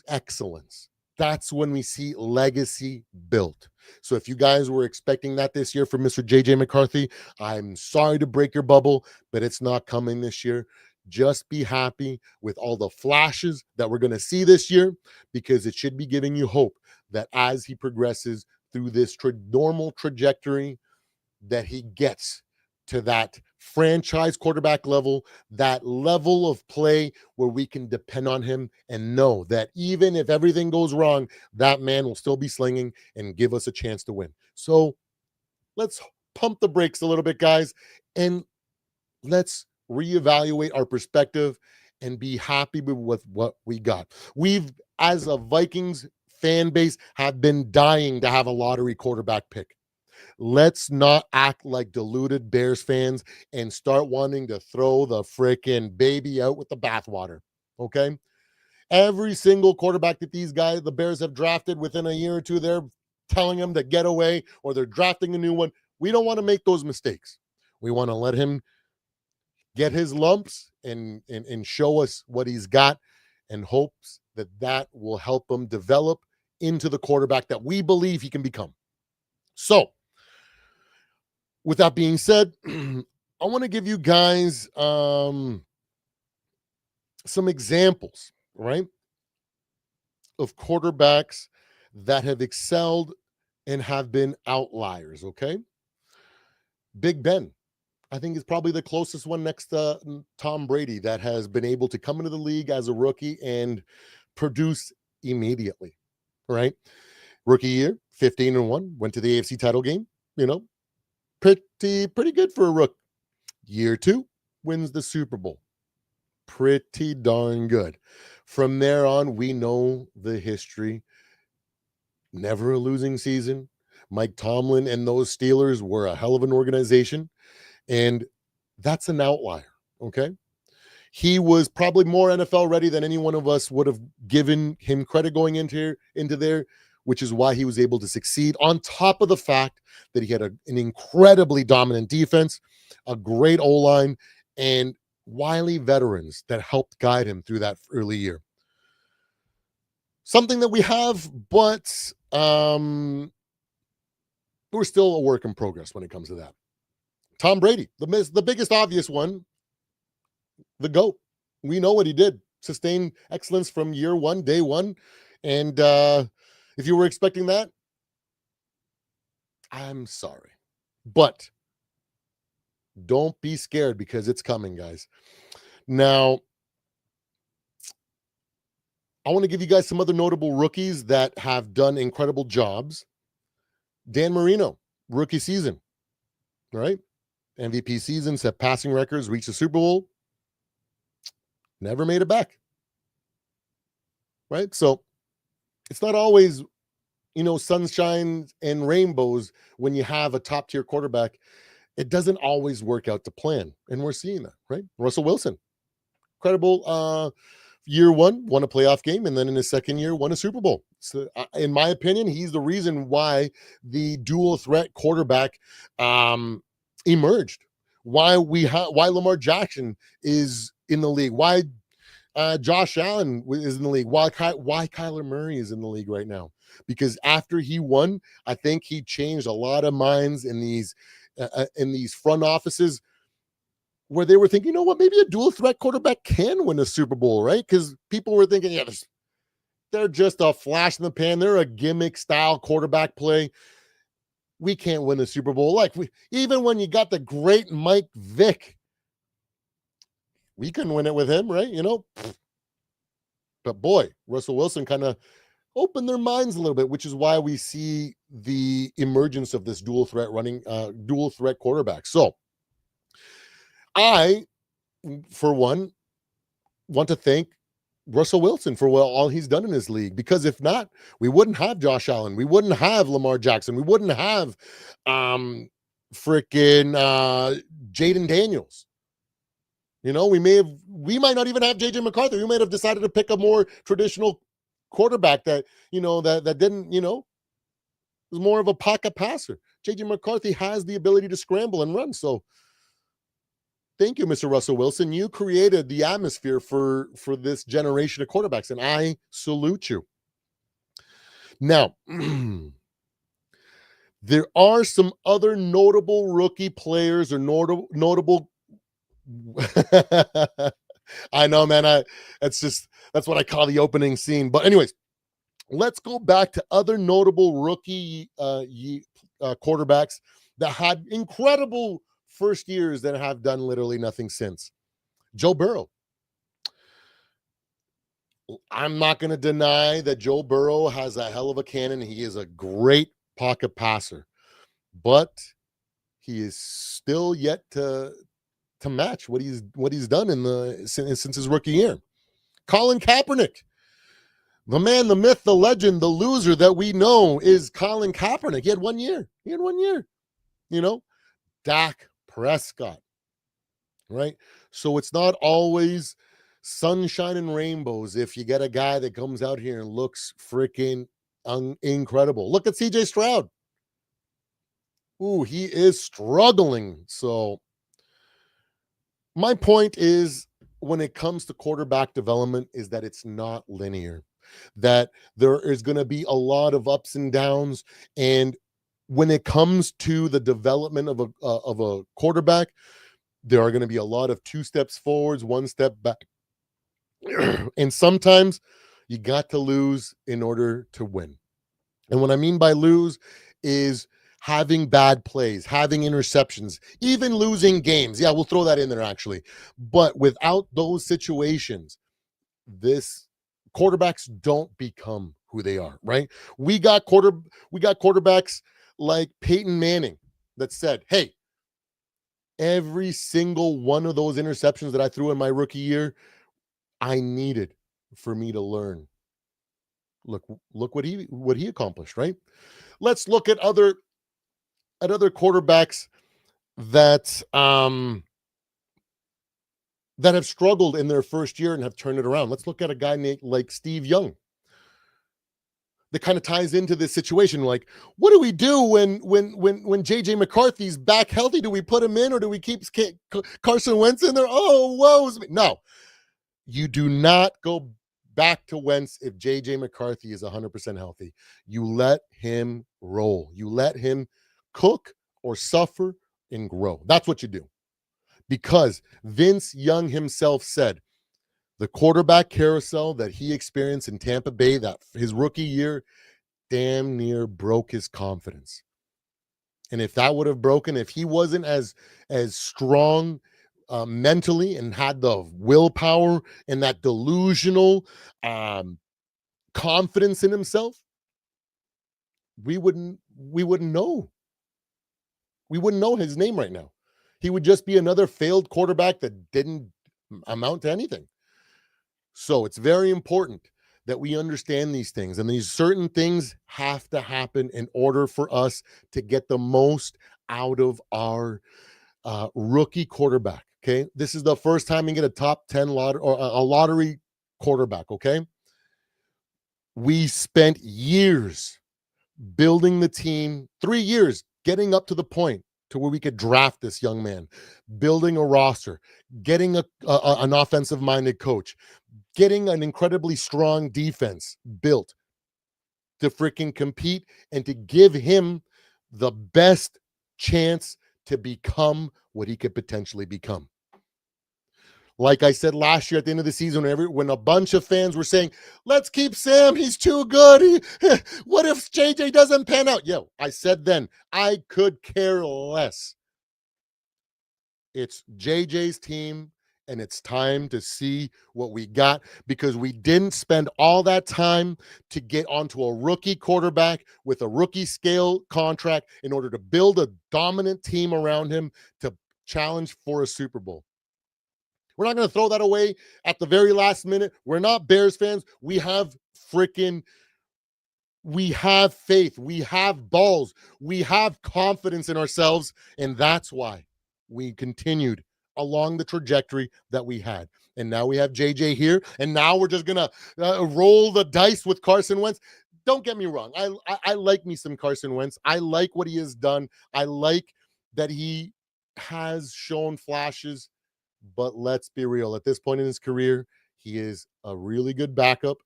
excellence. That's when we see legacy built. So if you guys were expecting that this year for Mr. JJ McCarthy, I'm sorry to break your bubble, but it's not coming this year. Just be happy with all the flashes that we're going to see this year, because it should be giving you hope that as he progresses through this normal trajectory, that he gets to that franchise quarterback level, that level of play where we can depend on him and know that even if everything goes wrong, that man will still be slinging and give us a chance to win. So let's pump the brakes a little bit, guys, and Let's reevaluate our perspective and be happy with what we got. We've, as a Vikings fan base, have been dying to have a lottery quarterback pick. Let's not act like deluded Bears fans and start wanting to throw the freaking baby out with the bathwater. Okay. Every single quarterback that these guys, the Bears, have drafted within a year or two, they're telling them to get away or they're drafting a new one. We don't want to make those mistakes. We want to let him get his lumps and show us what he's got, and hopes that that will help him develop into the quarterback that we believe he can become. So, with that being said, I want to give you guys some examples, right, of quarterbacks that have excelled and have been outliers. Okay, Big Ben, I think, is probably the closest one next to Tom Brady that has been able to come into the league as a rookie and produce immediately, right? Rookie year, 15-1, went to the AFC title game, you know, pretty good for a rook. Year two, wins the Super Bowl. Pretty darn good. From there on, we know the history. Never a losing season. Mike Tomlin and those Steelers were a hell of an organization. And that's an outlier. Okay. He was probably more NFL ready than any one of us would have given him credit going into there, which is why he was able to succeed, on top of the fact that he had an incredibly dominant defense, a great O-line, and wily veterans that helped guide him through that early year. Something that we have, but we're still a work in progress when it comes to that. Tom Brady, the biggest obvious one, the GOAT. We know what he did. Sustained excellence from year one, day one. And if you were expecting that, I'm sorry. But don't be scared, because it's coming, guys. Now, I want to give you guys some other notable rookies that have done incredible jobs. Dan Marino, rookie season, right? MVP season, set passing records, reached the Super Bowl, never made it back, right? So it's not always, sunshine and rainbows when you have a top tier quarterback. It doesn't always work out to plan, and we're seeing that, right? Russell Wilson, incredible year one, won a playoff game, and then in his second year won a Super Bowl. So in my opinion, he's the reason why the dual threat quarterback emerged, why Lamar Jackson is in the league, why Josh Allen is in the league, why Kyler Murray is in the league right now. Because after he won, I think he changed a lot of minds in these front offices, where they were thinking, you know what, maybe a dual threat quarterback can win a Super Bowl, right? Because people were thinking, yeah, they're just a flash in the pan. They're a gimmick style quarterback play. We can't win the Super Bowl. Even when you got the great Mike Vick, we couldn't win it with him, right? But boy, Russell Wilson kind of opened their minds a little bit, which is why we see the emergence of this dual threat quarterback. So I, for one, want to thank Russell Wilson for all he's done in this league, because if not, we wouldn't have Josh Allen, we wouldn't have Lamar Jackson, we wouldn't have Jaden Daniels. We might not even have JJ McCarthy. We might have decided to pick a more traditional quarterback that didn't, was more of a pocket passer. JJ McCarthy has the ability to scramble and run. So thank you, Mr. Russell Wilson. You created the atmosphere for this generation of quarterbacks, and I salute you. Now, there are some other notable rookie players or notable. I know, man. That's what I call the opening scene. But anyways, let's go back to other notable rookie quarterbacks that had incredible first years that have done literally nothing since. Joe Burrow. I'm not going to deny that Joe Burrow has a hell of a cannon. He is a great pocket passer, but he is still yet to to match what he's done since his rookie year. Colin Kaepernick, the man, the myth, the legend, the loser that we know is Colin Kaepernick. He had 1 year. You know, Dak Prescott, right? So it's not always sunshine and rainbows if you get a guy that comes out here and looks freaking incredible. Look at CJ Stroud. Ooh, he is struggling. So my point is, when it comes to quarterback development, is that it's not linear, that there is going to be a lot of ups and downs. And when it comes to the development of a quarterback, there are going to be a lot of 2 steps forwards, 1 step back. And sometimes you got to lose in order to win. And what I mean by lose is having bad plays, having interceptions, even losing games. Yeah, we'll throw that in there actually. But without those situations, this quarterbacks don't become who they are, right? We got quarterbacks like Peyton Manning that said, "Hey, every single one of those interceptions that I threw in my rookie year, I needed for me to learn." Look what he accomplished, right? Let's look at other quarterbacks that that have struggled in their first year and have turned it around. Let's look at a guy named like Steve Young. That kind of ties into this situation. Like, what do we do when JJ McCarthy's back healthy? Do we put him in or do we keep Carson Wentz in there? Oh, woe is me. No, you do not go back to Wentz if JJ McCarthy is 100% healthy. You let him roll. You let him cook or suffer and grow. That's what you do. Because Vince Young himself said the quarterback carousel that he experienced in Tampa Bay, that his rookie year, damn near broke his confidence. And if that would have broken, if he wasn't as strong mentally and had the willpower and that delusional confidence in himself, we wouldn't know. We wouldn't know his name right now. He would just be another failed quarterback that didn't amount to anything. So it's very important that we understand these things, and these certain things have to happen in order for us to get the most out of our rookie quarterback. Okay, this is the first time we get a top 10 lottery or a lottery quarterback. Okay, we spent years building the team, 3 years getting up to the point to where we could draft this young man, building a roster, getting an offensive minded coach, getting an incredibly strong defense built to freaking compete and to give him the best chance to become what he could potentially become. Like I said last year at the end of the season, when a bunch of fans were saying, "Let's keep Sam, he's too good. What if JJ doesn't pan out?" Yo, I said then, I could care less. It's JJ's team, and it's time to see what we got, because we didn't spend all that time to get onto a rookie quarterback with a rookie scale contract in order to build a dominant team around him to challenge for a Super Bowl. We're not going to throw that away at the very last minute. We're not Bears fans. We have faith. We have balls. We have confidence in ourselves. And that's why we continued along the trajectory that we had. And now we have JJ here. And now we're just going to roll the dice with Carson Wentz. Don't get me wrong. I like me some Carson Wentz. I like what he has done. I like that he has shown flashes. But let's be real. At this point in his career, he is a really good backup.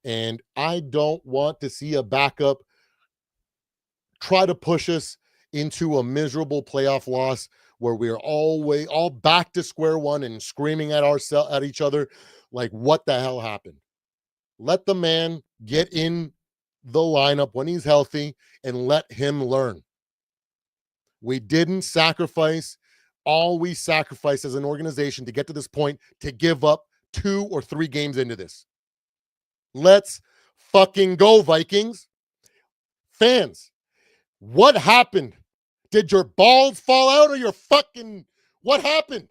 And I don't want to see a backup try to push us into a miserable playoff loss where we're all back to square one and screaming at each other like, what the hell happened? Let the man get in the lineup when he's healthy and let him learn. We didn't sacrifice all we sacrificed as an organization to get to this point to give up 2 or 3 games into this. Let's fucking go, Vikings. Fans, what happened? Did your balls fall out or your fucking... What happened?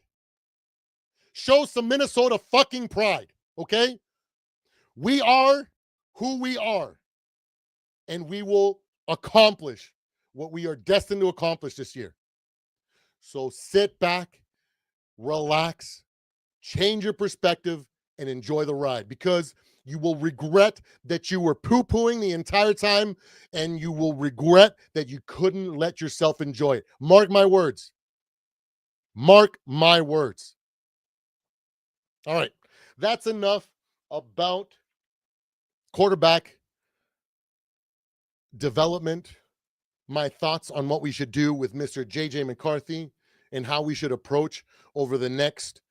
show some Minnesota fucking pride, okay? We are who we are, and we will accomplish what we are destined to accomplish this year. So sit back, relax, change your perspective, and enjoy the ride, because you will regret that you were poo-pooing the entire time, and you will regret that you couldn't let yourself enjoy it. Mark my words. Mark my words. All right. That's enough about quarterback development, my thoughts on what we should do with Mr. JJ McCarthy and how we should approach over the next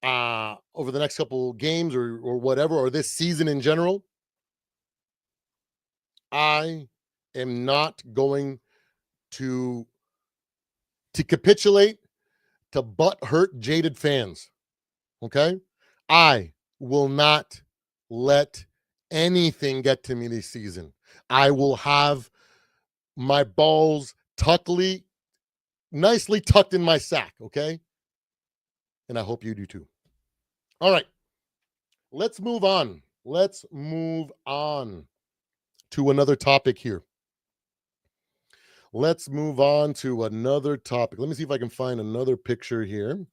couple games or whatever, or this season in general. I am not going to capitulate to butt hurt jaded fans. Okay? I will not let anything get to me this season. I will have my balls nicely tucked in my sack, okay? And I hope you do too. All right. Let's move on. Let's move on to another topic here. Let's move on to another topic. Let me see if I can find another picture here.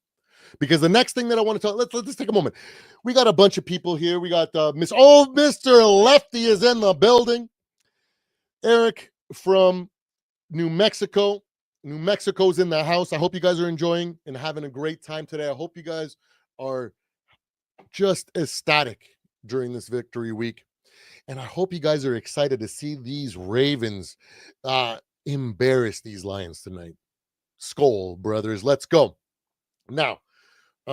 Because the next thing that I want to talk, let's take a moment. We got a bunch of people here. We got Mr. Lefty is in the building. Eric from New Mexico. New Mexico's in the house. I hope you guys are enjoying and having a great time today. I hope you guys are just ecstatic during this victory week. And I hope you guys are excited to see these Ravens embarrass these Lions tonight. Skol, brothers. Let's go. Now, I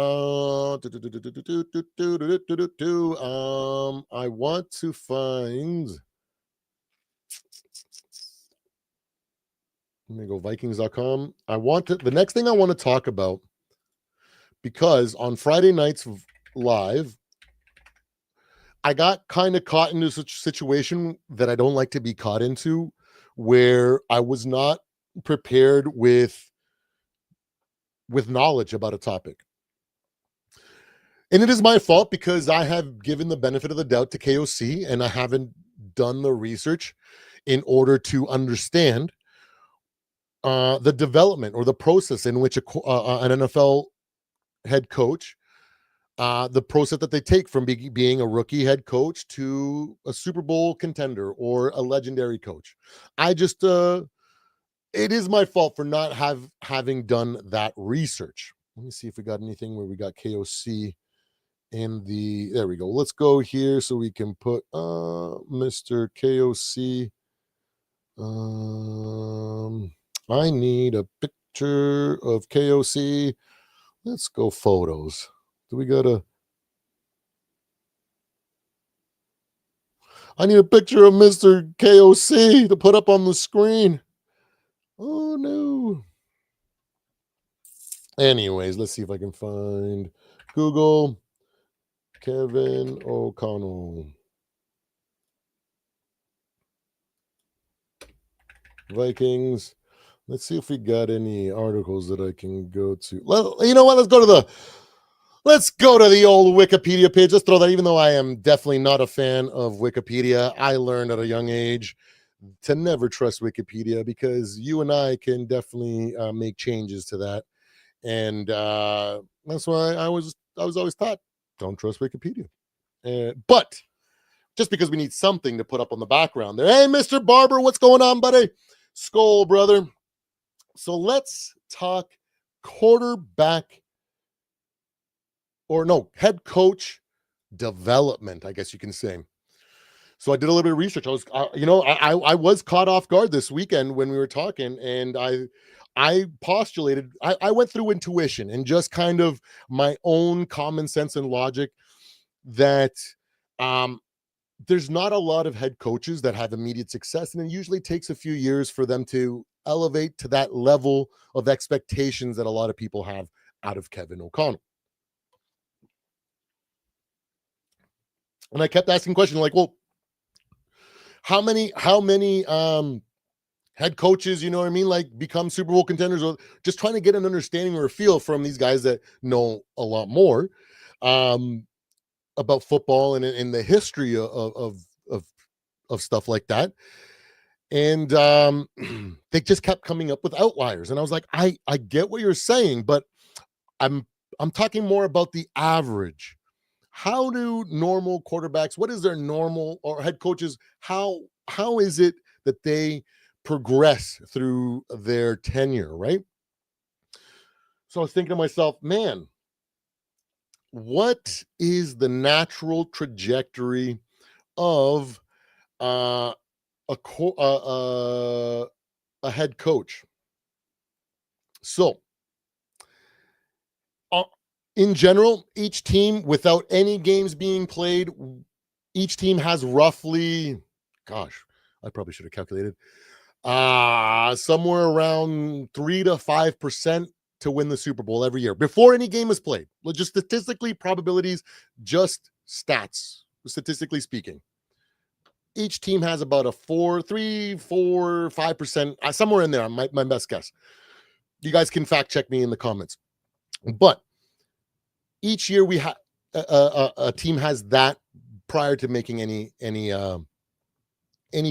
want to find. Let me go Vikings.com. The next thing I want to talk about, because on Friday nights live, I got kind of caught into such a situation that I don't like to be caught into, where I was not prepared with knowledge about a topic. And it is my fault, because I have given the benefit of the doubt to KOC and I haven't done the research in order to understand the development or the process in which an NFL head coach, the process that they take from being a rookie head coach to a Super Bowl contender or a legendary coach. I just, it is my fault for not having done that research. Let me see if we got anything where we got KOC in the, there we go. Let's go here so we can put Mr. KOC. I need a picture of KOC. Let's go photos. Do we got I need a picture of Mr. KOC to put up on the screen. Oh no. Anyways, let's see if I can find Google Kevin O'Connell. Vikings. Let's see if we got any articles that I can go to. You know what? Let's go to the old Wikipedia page. Let's throw that, even though I am definitely not a fan of Wikipedia. I learned at a young age to never trust Wikipedia, because you and I can definitely make changes to that. And that's why I was always taught, don't trust Wikipedia. But just because we need something to put up on the background there. Hey, Mr. Barber, what's going on, buddy? Skol, brother. So let's talk quarterback, or no, head coach development, I guess you can say. So I did a little bit of research. I was caught off guard this weekend when we were talking, and I postulated, I went through intuition and just kind of my own common sense and logic that there's not a lot of head coaches that have immediate success, and it usually takes a few years for them to elevate to that level of expectations that a lot of people have out of Kevin O'Connell. And I kept asking questions like, well, how many head coaches, you know what I mean, like become Super Bowl contenders, or just trying to get an understanding or a feel from these guys that know a lot more um, about football and the history of of stuff like that. And they just kept coming up with outliers, and I was like, I get what you're saying, but I'm I'm talking more about the average. How do normal quarterbacks, what is their normal, or head coaches, how is it that they progress through their tenure, right? So I was thinking to myself, man, what is the natural trajectory of uh, a a head coach? So, uh, in general, each team, without any games being played, each team has roughly, gosh, I probably should have calculated, somewhere around 3 to 5% to win the Super Bowl every year before any game is played. Just statistically, probabilities, just stats, statistically speaking. Each team has about a 5%, somewhere in there. My best guess. You guys can fact check me in the comments. But each year we have a team has that prior to making any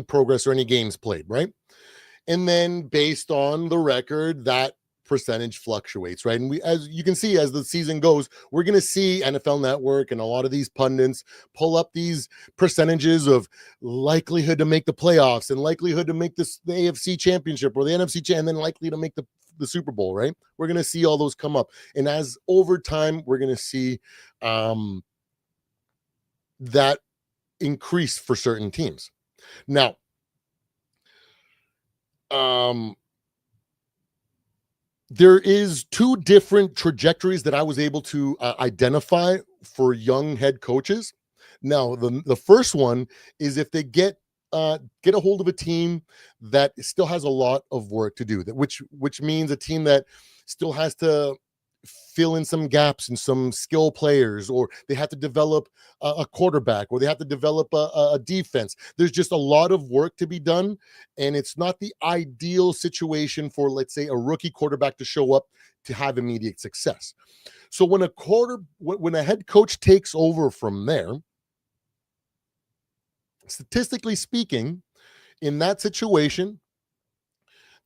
progress or any games played, right? And then based on the record, that percentage fluctuates, right? And we, as you can see, as the season goes, we're going to see NFL Network and a lot of these pundits pull up these percentages of likelihood to make the playoffs and likelihood to make this the AFC Championship or the NFC and then likely to make the Super Bowl, right? We're going to see all those come up, and as over time, we're going to see that increase for certain teams. Now, there is two different trajectories that I was able to identify for young head coaches. Now, the first one is if they get a hold of a team that still has a lot of work to do, that which means a team that still has to fill in some gaps in some skill players, or they have to develop a quarterback, or they have to develop a defense. There's just a lot of work to be done, and it's not the ideal situation for, let's say, a rookie quarterback to show up to have immediate success. So when a head coach takes over from there, statistically speaking, in that situation,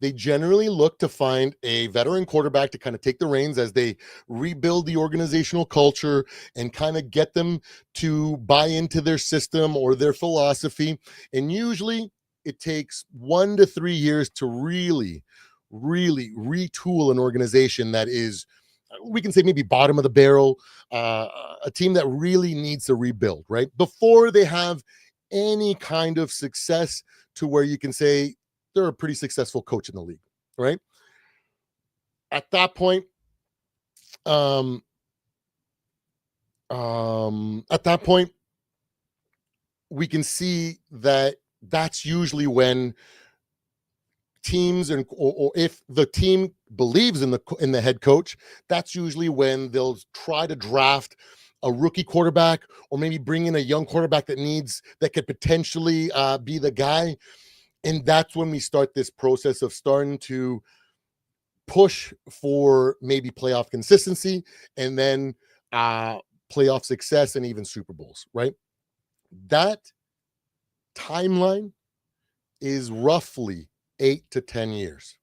they generally look to find a veteran quarterback to kind of take the reins as they rebuild the organizational culture and kind of get them to buy into their system or their philosophy. And usually it takes 1 to 3 years to really, really retool an organization that is, we can say, maybe bottom of the barrel, a team that really needs to rebuild, right? Before they have any kind of success to where you can say they're a pretty successful coach in the league, right? At that point, um, at that point, we can see that that's usually when teams or if the team believes in the head coach, that's usually when they'll try to draft a rookie quarterback, or maybe bring in a young quarterback that could potentially be the guy. And that's when we start this process of starting to push for maybe playoff consistency, and then playoff success, and even Super Bowls, right? That timeline is roughly 8 to 10 years.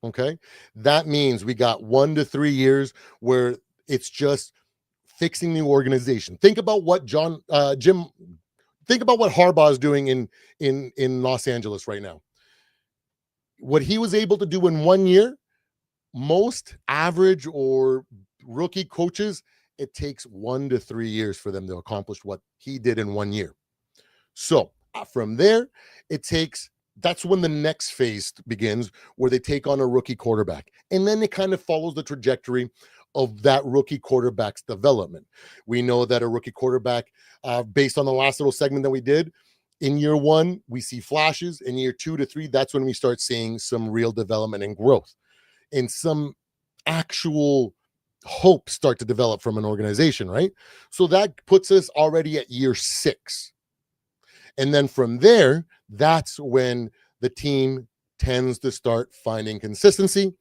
Okay. That means we got 1 to 3 years where it's just fixing the organization. Think about what think about what Harbaugh is doing in Los Angeles right now. What he was able to do in 1 year, most average or rookie coaches, it takes 1 to 3 years for them to accomplish what he did in 1 year. So from there, that's when the next phase begins, where they take on a rookie quarterback. And then it kind of follows the trajectory of that rookie quarterback's development. We know that a rookie quarterback, based on the last little segment that we did, in year one, we see flashes. In year 2 to 3, that's when we start seeing some real development and growth, and some actual hope start to develop from an organization, right? So that puts us already at year 6. And then from there, that's when the team tends to start finding consistency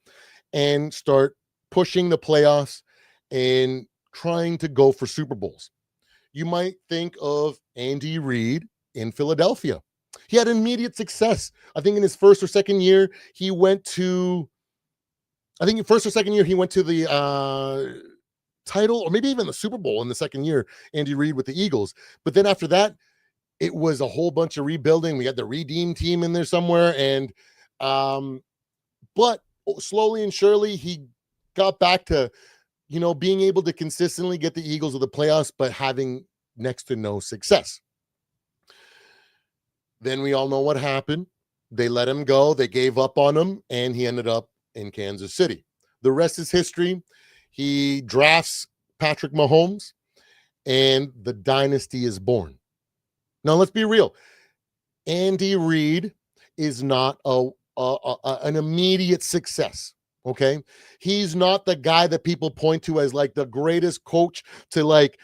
and start pushing the playoffs and trying to go for Super Bowls. You might think of Andy Reid in Philadelphia. He had immediate success. I think in his first or second year, he went to, I think in first or second year, he went to the title or maybe even the Super Bowl in the second year, Andy Reid with the Eagles. But then after that, it was a whole bunch of rebuilding. We had the Redeem team in there somewhere. And, but slowly and surely, he got back to, being able to consistently get the Eagles to the playoffs, but having next to no success. Then we all know what happened. They let him go. They gave up on him, and he ended up in Kansas City. The rest is history. He drafts Patrick Mahomes, and the dynasty is born. Now, let's be real. Andy Reid is not an immediate success. Okay. He's not the guy that people point to as like the greatest coach to like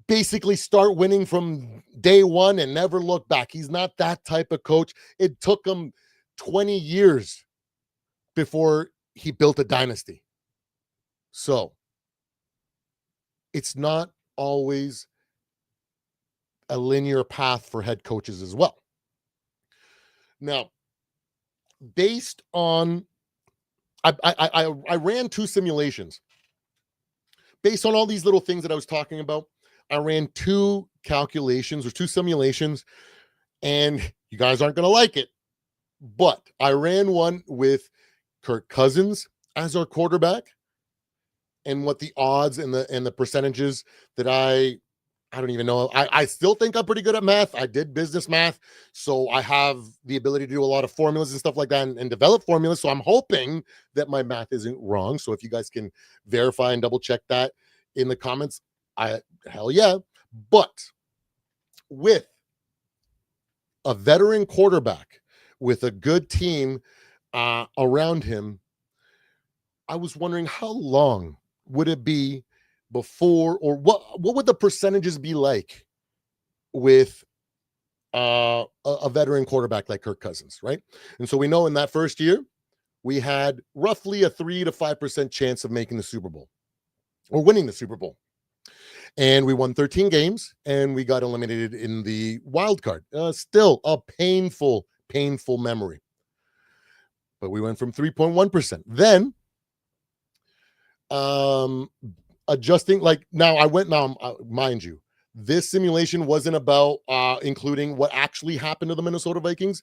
basically start winning from day one and never look back. He's not that type of coach. It took him 20 years before he built a dynasty. So it's not always a linear path for head coaches as well. Now, based on I ran two simulations. Based on all these little things that I was talking about, I ran two calculations or two simulations, and you guys aren't going to like it, but I ran one with Kirk Cousins as our quarterback and what the odds and the percentages that I don't even know. I still think I'm pretty good at math. I did business math, so I have the ability to do a lot of formulas and stuff like that and develop formulas. So I'm hoping that my math isn't wrong. So if you guys can verify and double check that in the comments, hell yeah. But with a veteran quarterback, with a good team around him, I was wondering how long would it be before, or what would the percentages be like with a veteran quarterback like Kirk Cousins, right? And so we know in that first year, we had roughly a 3 to 5% chance of making the Super Bowl or winning the Super Bowl. And we won 13 games and we got eliminated in the wild card. Still a painful memory. But we went from 3.1%. Then adjusting, like now mind you, this simulation wasn't about including what actually happened to the Minnesota Vikings,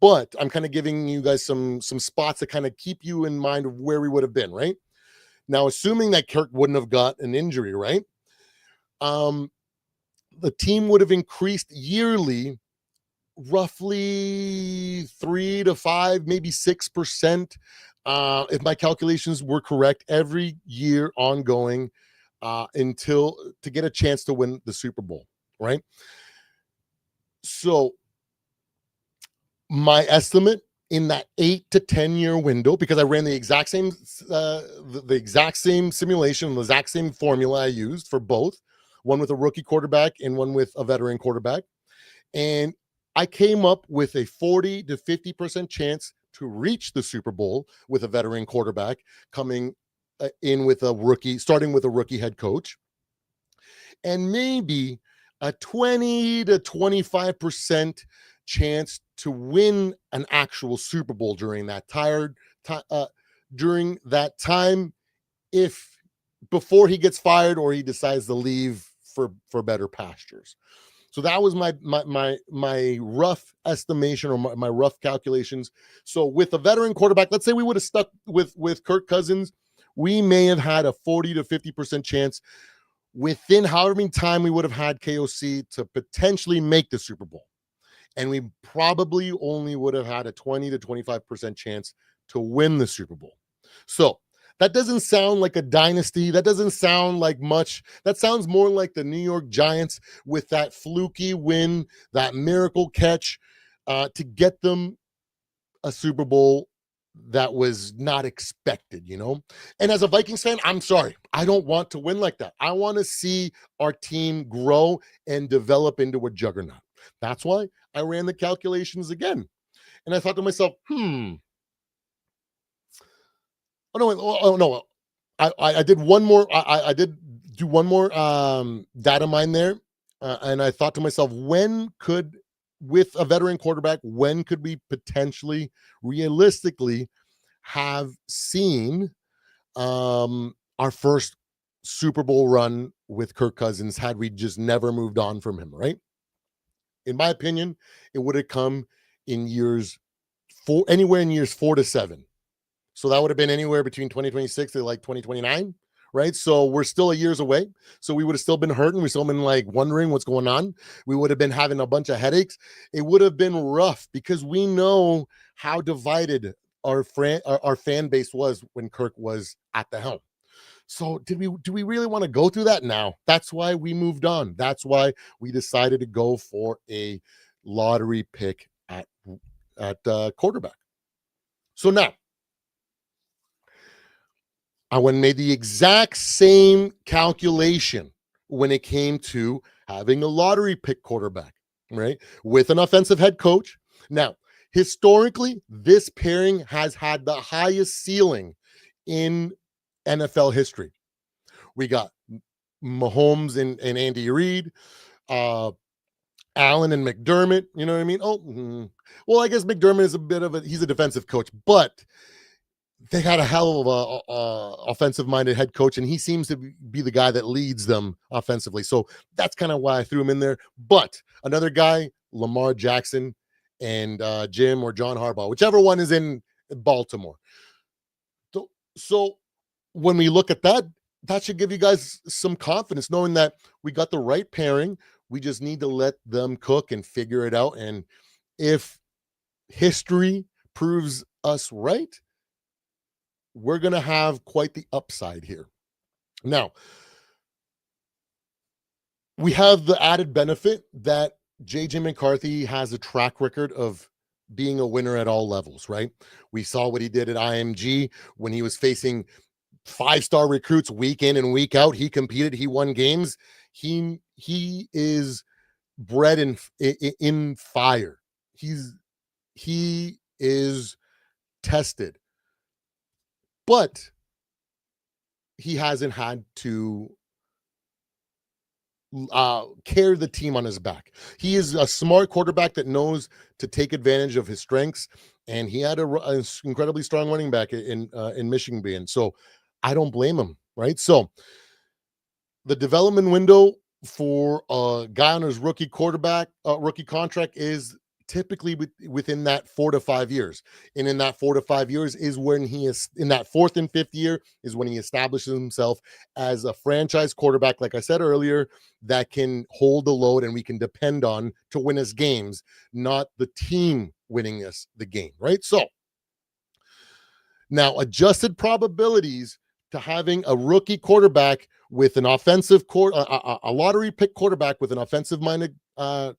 but I'm kind of giving you guys some spots to kind of keep you in mind of where we would have been, right? Now, assuming that Kirk wouldn't have got an injury, right? The team would have increased yearly roughly 3 to 5, maybe 6%. If my calculations were correct, every year ongoing until to get a chance to win the Super Bowl, right? So my estimate in that 8 to 10 year window, because I ran the exact same simulation, the exact same formula I used for both, one with a rookie quarterback and one with a veteran quarterback, and I came up with a 40 to 50% chance to reach the Super Bowl with a veteran quarterback coming in with a rookie, starting with a rookie head coach, and maybe a 20 to 25% chance to win an actual Super Bowl during that time, if before he gets fired or he decides to leave for better pastures. So that was my rough estimation or my rough calculations. So with a veteran quarterback, let's say we would have stuck with Kirk Cousins, we may have had a 40 to 50% chance within however many time we would have had KOC to potentially make the Super Bowl. And we probably only would have had a 20 to 25% chance to win the Super Bowl. So that doesn't sound like a dynasty. That doesn't sound like much. That sounds more like the New York Giants with that fluky win, that miracle catch to get them a Super Bowl that was not expected, And as a Vikings fan, I'm sorry. I don't want to win like that. I want to see our team grow and develop into a juggernaut. That's why I ran the calculations again. And I thought to myself, oh no, oh no, I did one more. I did do one more data mine there, and I thought to myself, when could, with a veteran quarterback, when could we potentially, realistically, have seen our first Super Bowl run with Kirk Cousins had we just never moved on from him, right? In my opinion, it would have come in years anywhere in years 4 to 7. So that would have been anywhere between 2026 to like 2029, right? So we're still a years away. So we would have still been hurting. We still been like wondering what's going on. We would have been having a bunch of headaches. It would have been rough because we know how divided our fan base was when Kirk was at the helm. So do we really want to go through that now? That's why we moved on. That's why we decided to go for a lottery pick at quarterback. So now I went and made the exact same calculation when it came to having a lottery pick quarterback, right? With an offensive head coach. Now, historically, this pairing has had the highest ceiling in NFL history. We got Mahomes and Andy Reid, uh, Allen and McDermott. You know what I mean? Well, I guess McDermott is he's a defensive coach, but they had a hell of a offensive-minded head coach, and he seems to be the guy that leads them offensively. So that's kind of why I threw him in there. But another guy, Lamar Jackson and Jim or John Harbaugh, whichever one is in Baltimore. So when we look at that, that should give you guys some confidence, knowing that we got the right pairing. We just need to let them cook and figure it out. And if history proves us right, we're going to have quite the upside here. Now, we have the added benefit that JJ McCarthy has a track record of being a winner at all levels, right? We saw what he did at IMG when he was facing 5-star recruits week in and week out. He competed, he won games. He is bred in fire. He is tested, but he hasn't had to carry the team on his back. He is a smart quarterback that knows to take advantage of his strengths, and he had an incredibly strong running back in Michigan. So I don't blame him, right? So the development window for a guy on his rookie contract is typically within that 4 to 5 years. And in that 4 to 5 years is when he is in that 4th and 5th year is when he establishes himself as a franchise quarterback, like I said earlier, that can hold the load and we can depend on to win us games, not the team winning us the game, right? So now adjusted probabilities to having a rookie quarterback with an offensive a lottery pick quarterback with an offensive minded head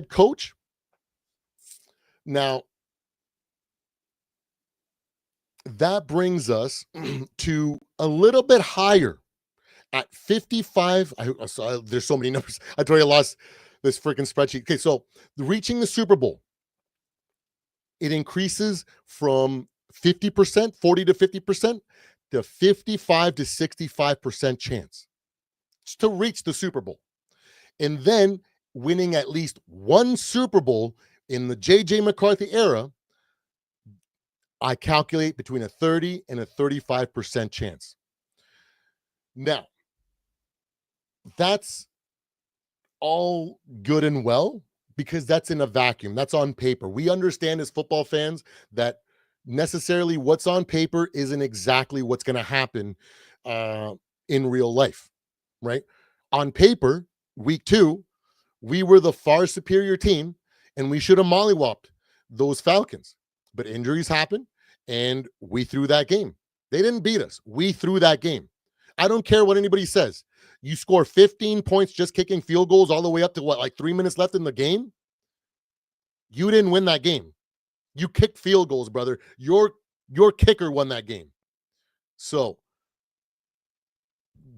coach. Now, that brings us to a little bit higher at 55. There's so many numbers. I told you I lost this freaking spreadsheet. Okay, so reaching the Super Bowl, it increases from 50%, 40 to 50%, to 55 to 65% chance to reach the Super Bowl. And then winning at least one Super Bowl in the JJ McCarthy era, I calculate between a 30 and a 35% chance. Now, that's all good and well because that's in a vacuum. That's on paper. We understand as football fans that necessarily what's on paper isn't exactly what's going to happen in real life, right? On paper, week 2, we were the far superior team and we should have mollywopped those Falcons. But injuries happened and we threw that game. They didn't beat us. We threw that game. I don't care what anybody says. You score 15 points just kicking field goals all the way up to like 3 minutes left in the game. You didn't win that game. You kicked field goals, brother. Your kicker won that game. So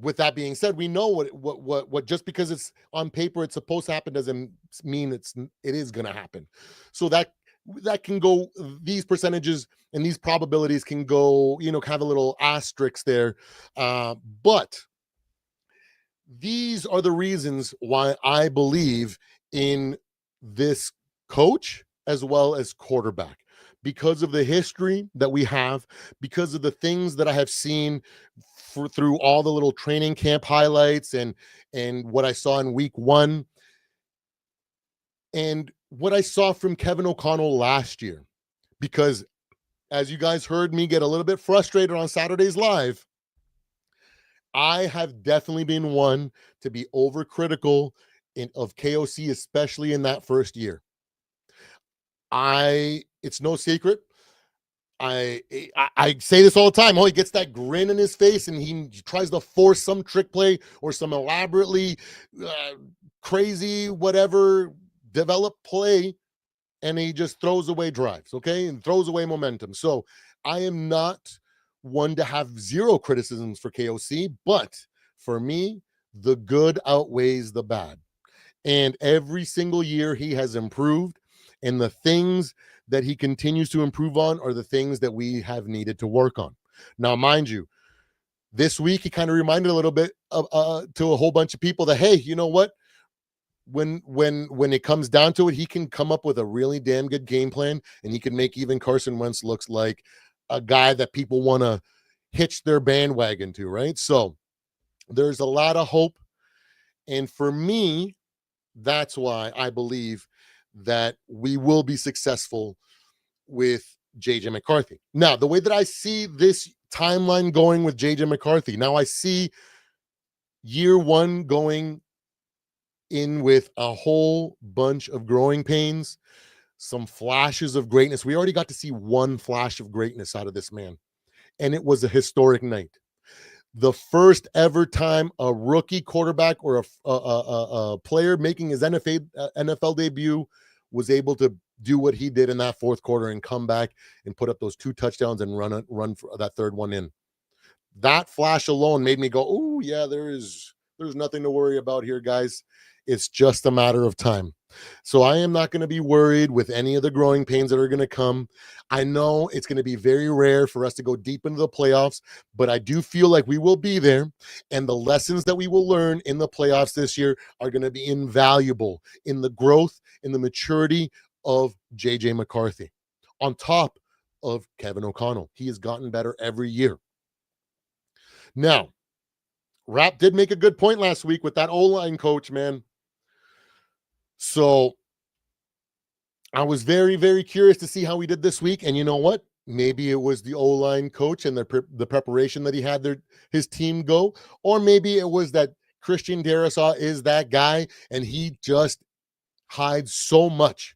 with that being said, we know what just because it's on paper it's supposed to happen doesn't mean it is going to happen. So that can go, these percentages and these probabilities can go, have a little asterisk there. But these are the reasons why I believe in this coach as well as quarterback, because of the history that we have, because of the things that I have seen through all the little training camp highlights and what I saw in week 1 and what I saw from Kevin O'Connell last year. Because as you guys heard me get a little bit frustrated on Saturday's live, I have definitely been one to be overcritical of KOC, especially in that first year. It's no secret. I say this all the time. Oh, he gets that grin in his face and he tries to force some trick play or some elaborately crazy, whatever, developed play, and he just throws away drives, okay, and throws away momentum. So I am not one to have zero criticisms for KOC, but for me, the good outweighs the bad. And every single year he has improved, and the things that he continues to improve on are the things that we have needed to work on. Now, mind you, this week he kind of reminded a little bit of, to a whole bunch of people that, hey, you know what? When it comes down to it, he can come up with a really damn good game plan, and he can make even Carson Wentz looks like a guy that people want to hitch their bandwagon to, right? So there's a lot of hope. And for me, that's why I believe that we will be successful with JJ McCarthy. Now, the way that I see this timeline going with JJ McCarthy, now I see year 1 going in with a whole bunch of growing pains, some flashes of greatness. We already got to see one flash of greatness out of this man, and it was a historic night. The first ever time a rookie quarterback or a player making his NFL debut was able to do what he did in that fourth quarter and come back and put up those 2 touchdowns and run for that third one in. That flash alone made me go, oh yeah, there's nothing to worry about here, guys. It's just a matter of time. So I am not going to be worried with any of the growing pains that are going to come. I know it's going to be very rare for us to go deep into the playoffs, but I do feel like we will be there. And the lessons that we will learn in the playoffs this year are going to be invaluable in the growth, in the maturity of JJ McCarthy, on top of Kevin O'Connell. He has gotten better every year. Now, Rapp did make a good point last week with that O-line coach, man. So I was very, very curious to see how he did this week. And you know what? Maybe it was the O-line coach and the preparation that he had his team go. Or maybe it was that Christian Darrisaw is that guy and he just hides so much.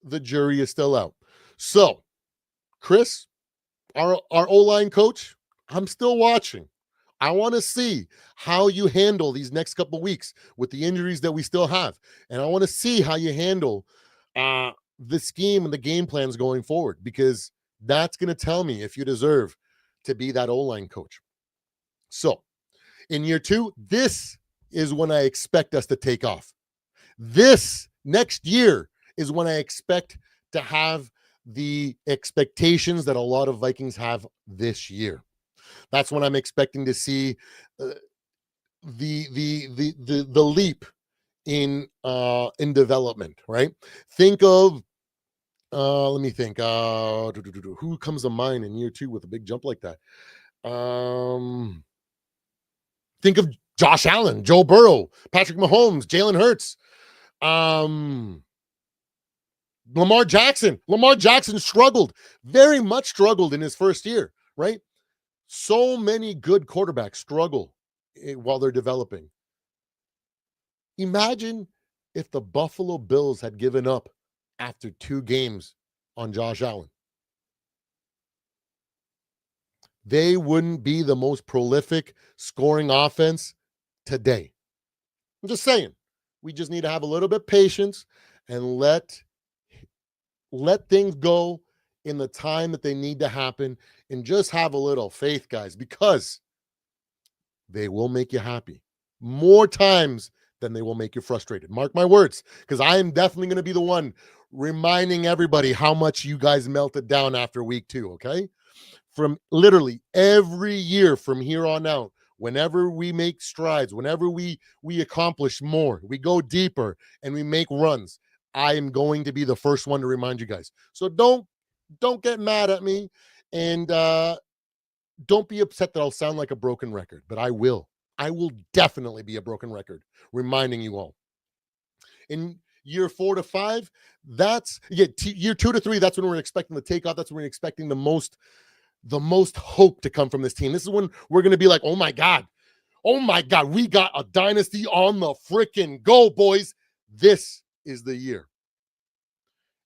The jury is still out. So, Chris, our O-line coach, I'm still watching. I want to see how you handle these next couple of weeks with the injuries that we still have. And I want to see how you handle the scheme and the game plans going forward, because that's going to tell me if you deserve to be that O-line coach. So in year 2, this is when I expect us to take off. This next year is when I expect to have the expectations that a lot of Vikings have this year. That's when I'm expecting to see the leap in development, right? Think of let me think. Who comes to mind in year 2 with a big jump like that? Think of Josh Allen, Joe Burrow, Patrick Mahomes, Jalen Hurts, Lamar Jackson. Lamar Jackson struggled, very much struggled in his first year, right? So many good quarterbacks struggle while they're developing. Imagine if the Buffalo Bills had given up after 2 games on Josh Allen. They wouldn't be the most prolific scoring offense today. I'm just saying, we just need to have a little bit of patience and let things go in the time that they need to happen, and just have a little faith, guys, because They will make you happy more times than they will make you frustrated. Mark my words, because I am definitely going to be the one reminding everybody how much you guys melted down after week 2, okay? From literally every year from here on out, whenever we make strides, whenever we accomplish more, we go deeper and we make runs, I am going to be the first one to remind you guys. So don't get mad at me, and don't be upset that I'll sound like a broken record, but I will. I will definitely be a broken record, reminding you all. In year 4 to 5, that's year 2 to 3. That's when we're expecting the takeoff. That's when we're expecting the most hope to come from this team. This is when we're going to be like, oh my God, we got a dynasty on the freaking go, boys. This is the year.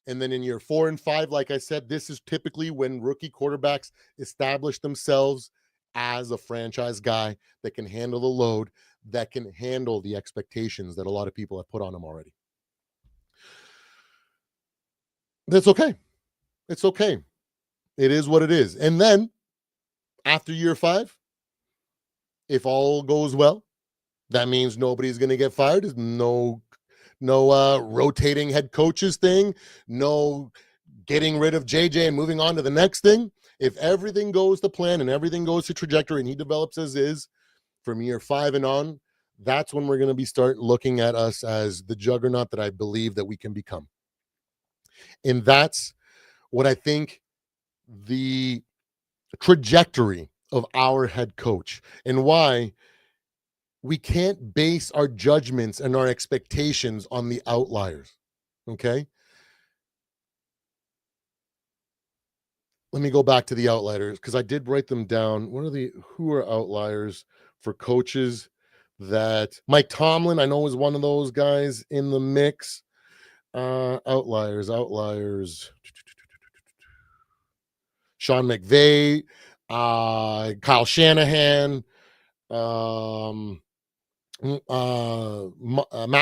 And then in year 4 and 5, like I said, this is typically when rookie quarterbacks establish themselves as a franchise guy that can handle the load, that can handle the expectations that a lot of people have put on him already. That's okay. It's okay. It is what it is. And then after year 5, if all goes well, that means nobody's going to get fired. There's no rotating head coaches thing, no getting rid of JJ and moving on to the next thing. If everything goes to plan and everything goes to trajectory and he develops as is from year 5 and on, that's when we're going to be start looking at us as the juggernaut that I believe that we can become. And that's what I think the trajectory of our head coach, and why we can't base our judgments and our expectations on the outliers. Okay. Let me go back to the outliers, because I did write them down. Who are outliers for coaches? That Mike Tomlin, I know, is one of those guys in the mix. Outliers. Sean McVay, Kyle Shanahan, Matt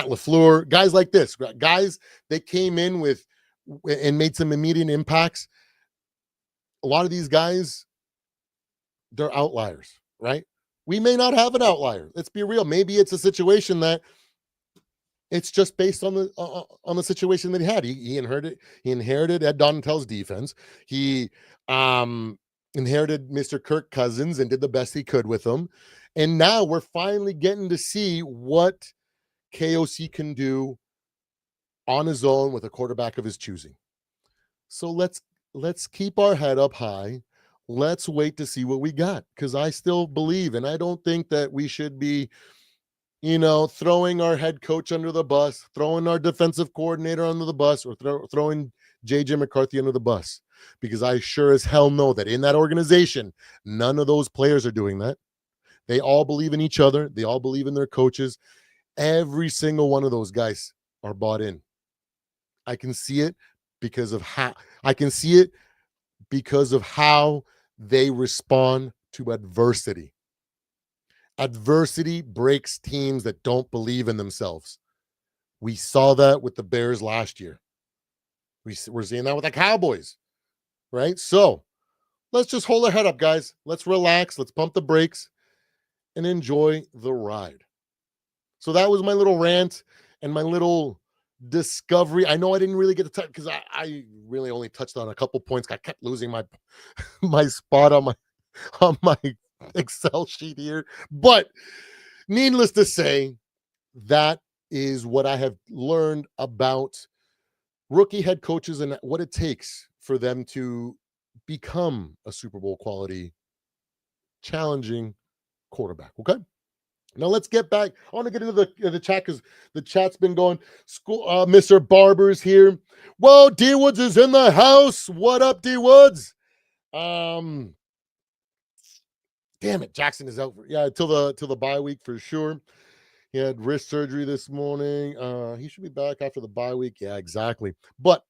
LaFleur, guys like this, guys that came in with and made some immediate impacts. A lot of these guys, they're outliers, right? We may not have an outlier. Let's be real. Maybe it's a situation that it's just based on the situation that he had. He inherited Ed Donatell's defense. He inherited Mr. Kirk Cousins and did the best he could with them. And now we're finally getting to see what KOC can do on his own with a quarterback of his choosing. So let's keep our head up high. Let's wait to see what we got, because I still believe, and I don't think that we should be, throwing our head coach under the bus, throwing our defensive coordinator under the bus, or throwing JJ McCarthy under the bus, because I sure as hell know that in that organization, none of those players are doing that. They all believe in each other. They all believe in their coaches. Every single one of those guys are bought in. I can see it because of how they respond to adversity. Adversity breaks teams that don't believe in themselves. We saw that with the Bears last year. We're seeing that with the Cowboys, right? So let's just hold our head up, guys. Let's relax. Let's pump the brakes and enjoy the ride. So that was my little rant and my little discovery. I know I didn't really get to touch, because I really only touched on a couple points. I kept losing my spot on my Excel sheet here. But needless to say, that is what I have learned about rookie head coaches and what it takes for them to become a Super Bowl quality, challenging quarterback. Okay. Now let's get back. I want to get into the chat, because the chat's been going. Mr. Barber's here. Whoa, D Woods is in the house. What up, D Woods? Damn it, Jackson is out till the bye week for sure. He had wrist surgery this morning. He should be back after the bye week. Yeah, exactly. But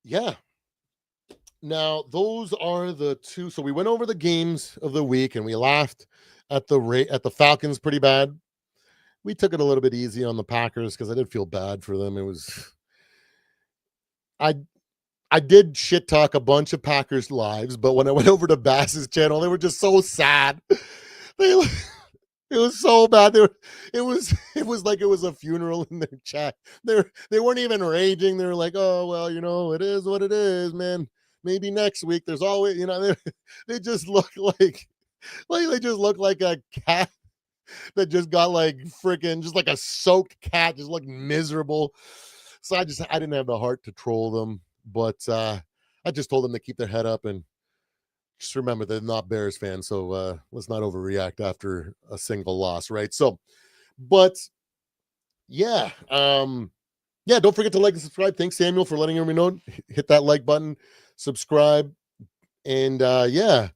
yeah. Now those are the two. So we went over the games of the week and we laughed at the Falcons pretty bad. We took it a little bit easy on the Packers because I did feel bad for them. I did shit talk a bunch of Packers lives, but when I went over to Bass's channel, they were just so sad. They it was so bad. It was like it was a funeral in their chat. They weren't even raging. They were like, "Oh well, it is what it is, man. Maybe next week. There's always, they just look like they just look like a cat that just got like freaking just like a soaked cat, just look miserable. So I didn't have the heart to troll them, but I just told them to keep their head up and just remember they're not Bears fans, so let's not overreact after a single loss, right? So, but yeah, yeah, don't forget to like and subscribe. Thanks, Samuel, for letting me know. Hit that like button, subscribe, and yeah.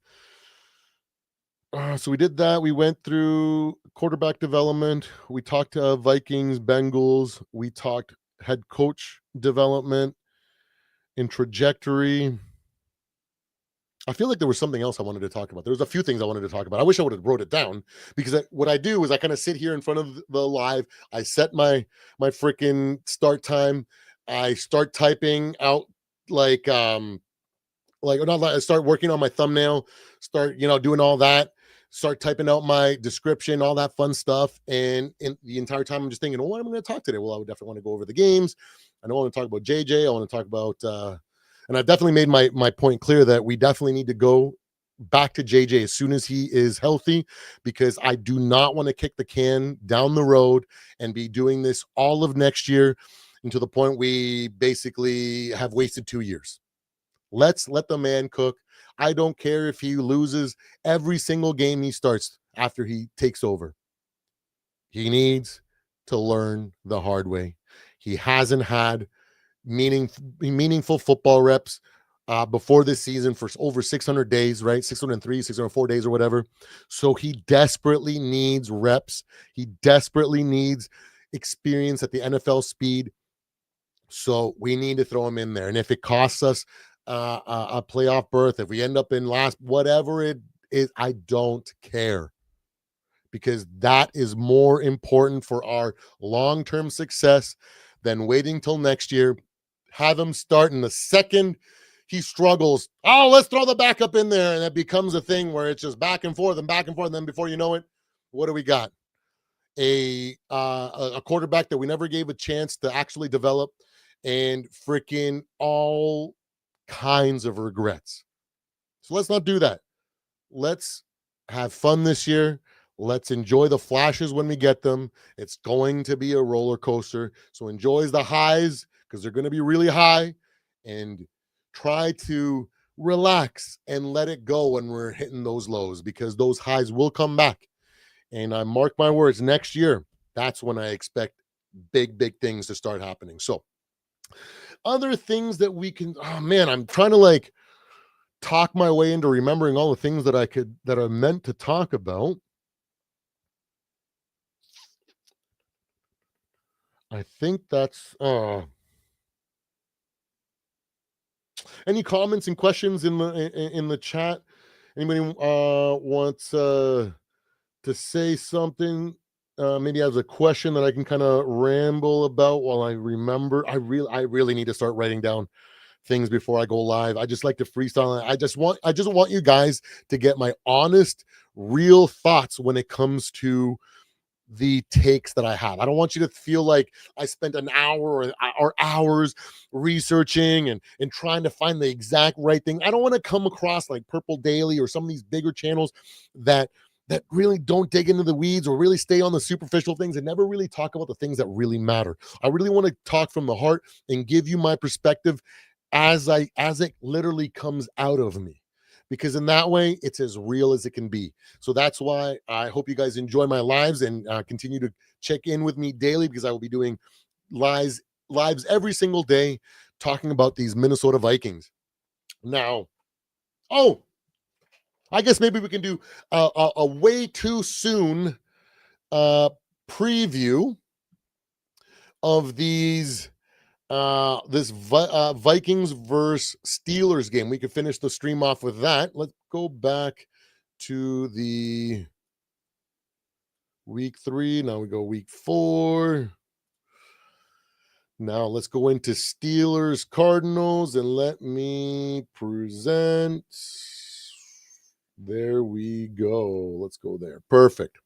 So we did that. We went through quarterback development. We talked Vikings, Bengals. We talked head coach development and trajectory. I feel like there was something else I wanted to talk about. There was a few things I wanted to talk about. I wish I would have wrote it down because what I do is I kind of sit here in front of the live. I set my freaking start time. I start typing out like or not like I start working on my thumbnail, start doing all that, start typing out my description, all that fun stuff. And in the entire time I'm just thinking, well, what am I going to talk today? Well, I would definitely want to go over the games. I know I want to talk about JJ. I want to talk about and I've definitely made my point clear that we definitely need to go back to JJ as soon as he is healthy, because I do not want to kick the can down the road and be doing this all of next year, and to the point we basically have wasted 2 years. Let's let the man cook. I don't care if he loses every single game he starts after he takes over. He needs to learn the hard way. He hasn't had meaningful football reps before this season for over 600 days, right? 603, 604 days or whatever. So he desperately needs reps. He desperately needs experience at the NFL speed. So we need to throw him in there. And if it costs us a playoff berth, if we end up in last, whatever it is, I don't care, because that is more important for our long-term success than waiting till next year. Have him start in the second he struggles. Oh, let's throw the backup in there. And that becomes a thing where it's just back and forth and back and forth. And then before you know it, what do we got? A quarterback that we never gave a chance to actually develop, and freaking all kinds of regrets. So let's not do that. Let's have fun this year. Let's enjoy the flashes when we get them. It's going to be a roller coaster. So enjoy the highs, because they're going to be really high, and try to relax and let it go when we're hitting those lows, because those highs will come back. And I mark my words, next year, that's when I expect big things to start happening. So other things that we can, oh man, I'm trying to like talk my way into remembering all the things that I meant to talk about. I think that's any comments and questions in the chat? Anybody wants to say something? Maybe has a question that I can kind of ramble about while I remember. I really need to start writing down things before I go live. I just like to freestyle. I just want you guys to get my honest, real thoughts when it comes to the takes that I have. I don't want you to feel like I spent an hour or hours researching and trying to find the exact right thing. I don't want to come across like Purple Daily or some of these bigger channels that really don't dig into the weeds or really stay on the superficial things and never really talk about the things that really matter. I really want to talk from the heart and give you my perspective as it literally comes out of me, because in that way it's as real as it can be. So that's why I hope you guys enjoy my lives and continue to check in with me daily, because I will be doing lives every single day talking about these Minnesota Vikings. Now, oh, I guess maybe we can do a way too soon preview of these Vikings versus Steelers game. We could finish the stream off with that. Let's go back to the week 3. Now we go week 4. Now let's go into Steelers Cardinals, and let me present There we go. Let's go there. Perfect.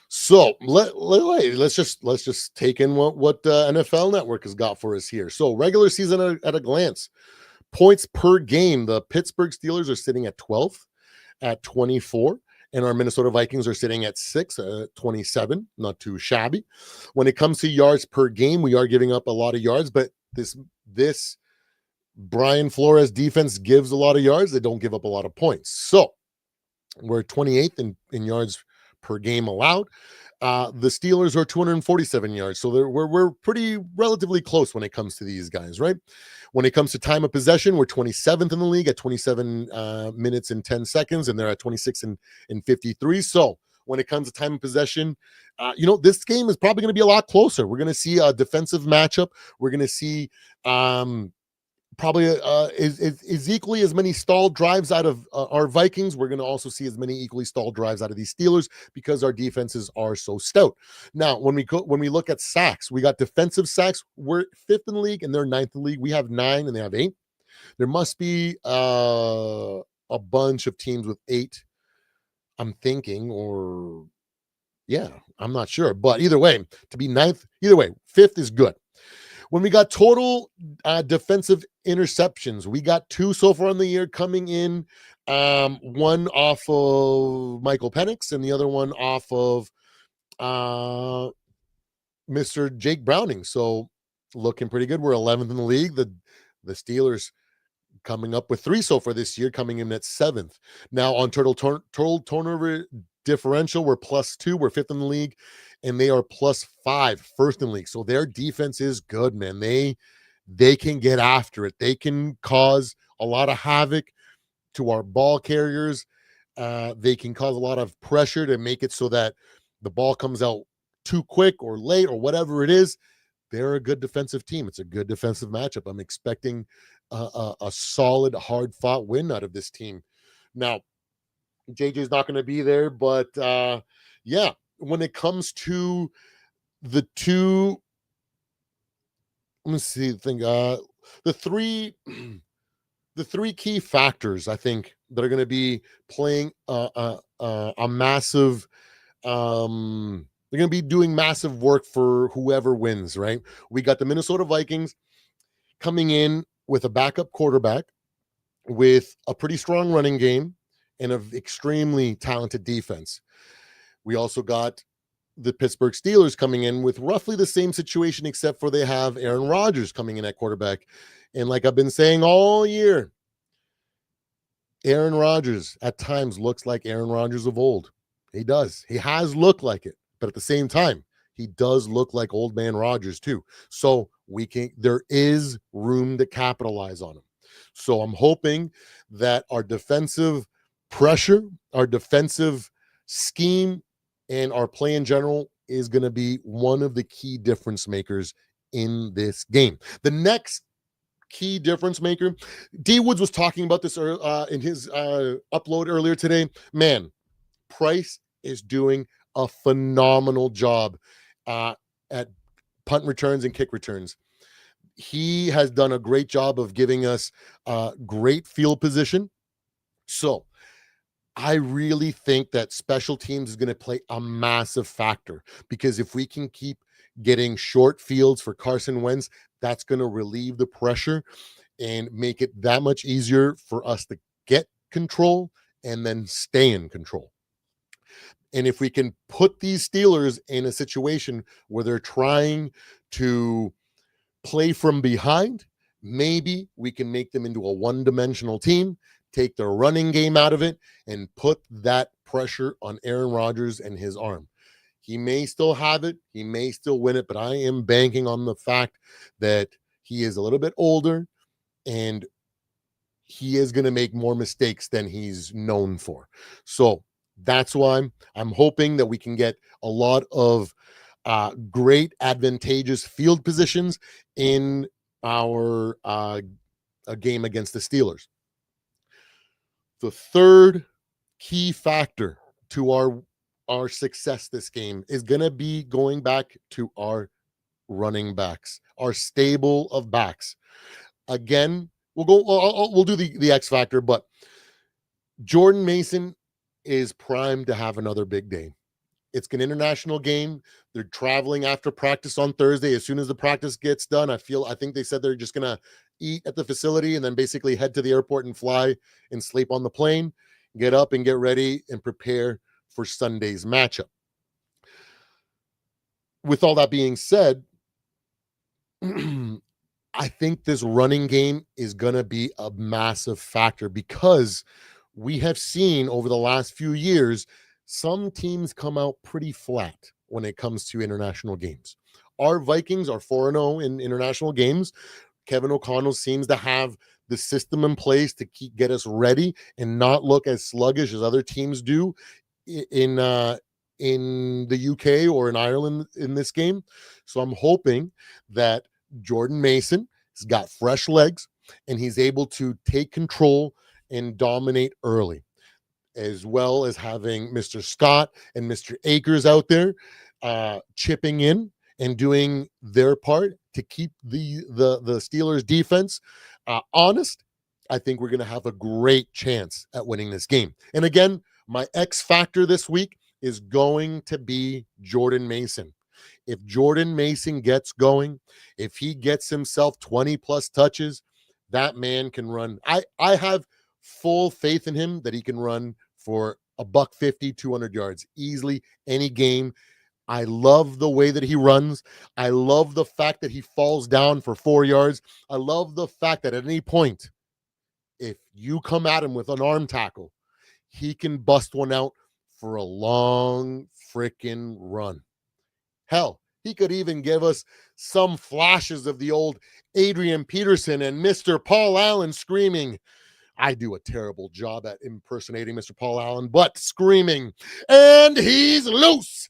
So let's just take in what NFL Network has got for us here. So regular season at a glance, points per game. The Pittsburgh Steelers are sitting at 12th at 24, and our Minnesota Vikings are sitting at 6 at 27. Not too shabby. When it comes to yards per game, we are giving up a lot of yards, but this Brian Flores defense gives a lot of yards. They don't give up a lot of points. So we're 28th in yards per game allowed. The Steelers are 247 yards, so we're pretty relatively close when it comes to these guys, right? When it comes to time of possession, we're 27th in the league at 27 minutes and 10 seconds, and they're at 26 and 53. So when it comes to time of possession, this game is probably going to be a lot closer. We're going to see a defensive matchup. We're going to see probably is equally as many stalled drives out of our Vikings. We're going to also see as many equally stalled drives out of these Steelers because our defenses are so stout. Now, when we look at sacks, we got defensive sacks. We're 5th in the league and they're 9th in the league. We have 9 and they have 8. There must be a bunch of teams with 8. I'm thinking, or yeah, I'm not sure, but either way, to be 9th, either way, 5th is good. When we got total defensive interceptions, we got 2 so far in the year coming in. One off of Michael Penix and the other one off of Mr. Jake Browning. So looking pretty good. We're 11th in the league. The Steelers coming up with 3 so far this year, coming in at 7th. Now on total turnover differential, we're +2. We're 5th in the league, and they are +5, first in the league. So their defense is good, man. They can get after it. They can cause a lot of havoc to our ball carriers. They can cause a lot of pressure to make it so that the ball comes out too quick or late or whatever it is. They're a good defensive team. It's a good defensive matchup. I'm expecting a solid, hard-fought win out of this team. Now, JJ's not going to be there, but yeah, when it comes to the two, let me see, the three the three key factors I think that are going to be playing a massive they're going to be doing massive work for whoever wins, right? We got the Minnesota Vikings coming in with a backup quarterback with a pretty strong running game and an extremely talented defense. We also got the Pittsburgh Steelers coming in with roughly the same situation, except for they have Aaron Rodgers coming in at quarterback. And like I've been saying all year, Aaron Rodgers at times looks like Aaron Rodgers of old. He does. He has looked like it. But at the same time, he does look like old man Rodgers too. So there is room to capitalize on him. So I'm hoping that our defensive pressure, our defensive scheme, and our play in general is going to be one of the key difference makers in this game. The next key difference maker, D Woods was talking about this in his upload earlier today. Man, Price is doing a phenomenal job at punt returns and kick returns. He has done a great job of giving us great field position. So I really think that special teams is going to play a massive factor, because if we can keep getting short fields for Carson Wentz, that's going to relieve the pressure and make it that much easier for us to get control and then stay in control. And if we can put these Steelers in a situation where they're trying to play from behind, maybe we can make them into a one-dimensional team, take their running game out of it, and put that pressure on Aaron Rodgers and his arm. He may still have it, he may still win it, but I am banking on the fact that he is a little bit older and he is going to make more mistakes than he's known for. So that's why I'm hoping that we can get a lot of great advantageous field positions in our game against the Steelers. The third key factor to our success this game is going to be going back to our running backs, our stable of backs. Again, we'll do the X factor, but Jordan Mason is primed to have another big day. It's an international game. They're traveling after practice on Thursday. As soon as the practice gets done, I think they said they're just gonna eat at the facility and then basically head to the airport and fly and sleep on the plane, get up and get ready and prepare for Sunday's matchup. With all that being said, I think this running game is going to be a massive factor because we have seen over the last few years some teams come out pretty flat when it comes to international games. Our Vikings are 4-0 in international games. Kevin O'Connell seems to have the system in place to get us ready and not look as sluggish as other teams do in the UK or in Ireland in this game. So I'm hoping that Jordan Mason has got fresh legs and he's able to take control and dominate early, as well as having Mr. Scott and Mr. Akers out there chipping in and doing their part to keep the Steelers defense honest. I think we're going to have a great chance at winning this game. And again, my X factor this week is going to be Jordan Mason. If Jordan Mason gets going, if he gets himself 20 plus touches, that man can run. I have full faith in him that he can run for a buck 50, 200 yards easily any game. I love the way that he runs. I love the fact that he falls down for 4 yards. I love the fact that at any point, if you come at him with an arm tackle, he can bust one out for a long freaking run. Hell, he could even give us some flashes of the old Adrian Peterson and Mr. Paul Allen screaming. I do a terrible job at impersonating Mr. Paul Allen, but screaming, and he's loose.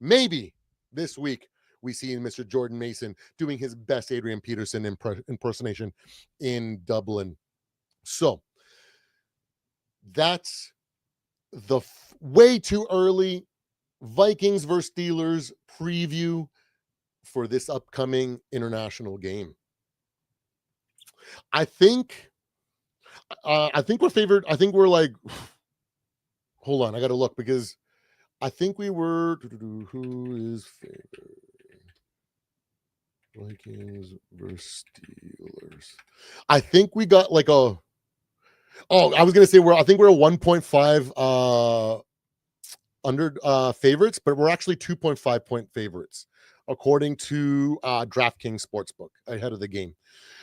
Maybe this week we see Mr. Jordan Mason doing his best Adrian Peterson impersonation in Dublin. So that's the way too early Vikings versus Steelers preview for this upcoming international game. I think we're favored. I think we're like, hold on, I got to look because I think we were. Who is favored? Vikings versus Steelers. I think we got like a. Oh, I was gonna say I think we're a 1.5 under favorites, but we're actually 2.5 point favorites according to DraftKings Sportsbook ahead of the game.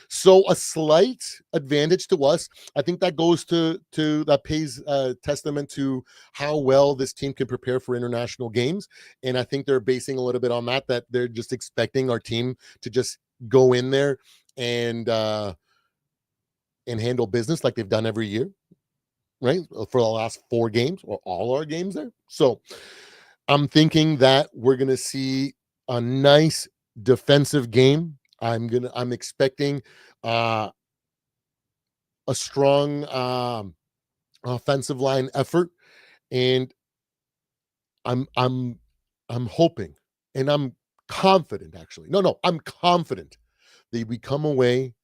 So a slight advantage to us. I think that goes to that pays testament to how well this team can prepare for international games. And I think they're basing a little bit on that they're just expecting our team to just go in there and handle business like they've done every year, right? For the last 4 games or all our games there. So I'm thinking that we're going to see a nice defensive game. I'm expecting a strong offensive line effort, and I'm hoping, and I'm confident actually. No, I'm confident that we come away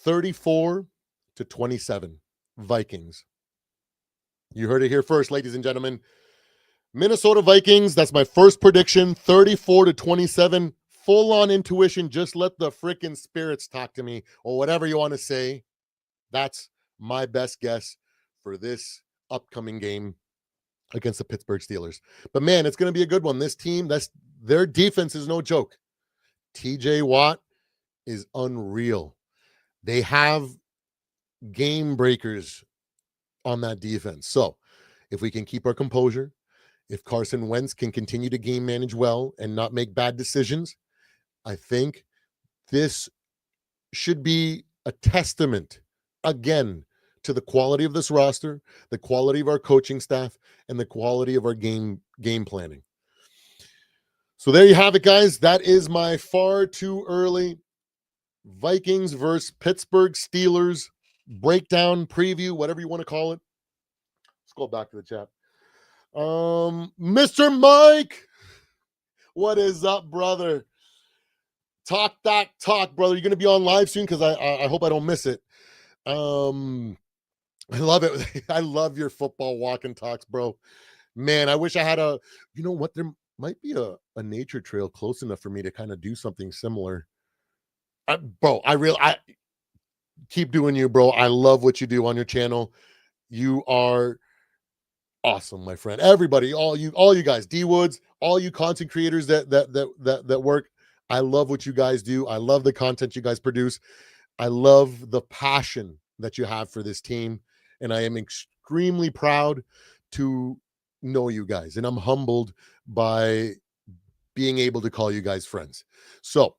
34-27 Vikings. You heard it here first, ladies and gentlemen. Minnesota Vikings, that's my first prediction, 34-27. Full on intuition. Just let the freaking spirits talk to me or whatever you want to say. That's my best guess for this upcoming game against the Pittsburgh Steelers. But man, it's going to be a good one. This team, their defense is no joke. TJ Watt is unreal. They have game breakers on that defense. So if we can keep our composure, if Carson Wentz can continue to game manage well and not make bad decisions, I think this should be a testament, again, to the quality of this roster, the quality of our coaching staff, and the quality of our game planning. So there you have it, guys. That is my far too early Vikings versus Pittsburgh Steelers breakdown, preview, whatever you want to call it. Let's go back to the chat. Mr. Mike, what is up, brother? Talk that talk, brother. You're gonna be on live soon because I hope I don't miss it. Um, I love it. I love your football walk and talks, bro. Man, I wish I had a. You know what? There might be a nature trail close enough for me to kind of do something similar. Bro, I keep doing you, bro. I love what you do on your channel. You are awesome, my friend. Everybody, all you guys, D Woods, all you content creators that work. I love what you guys do. I love the content you guys produce. I love the passion that you have for this team, and I am extremely proud to know you guys, and I'm humbled by being able to call you guys friends. So,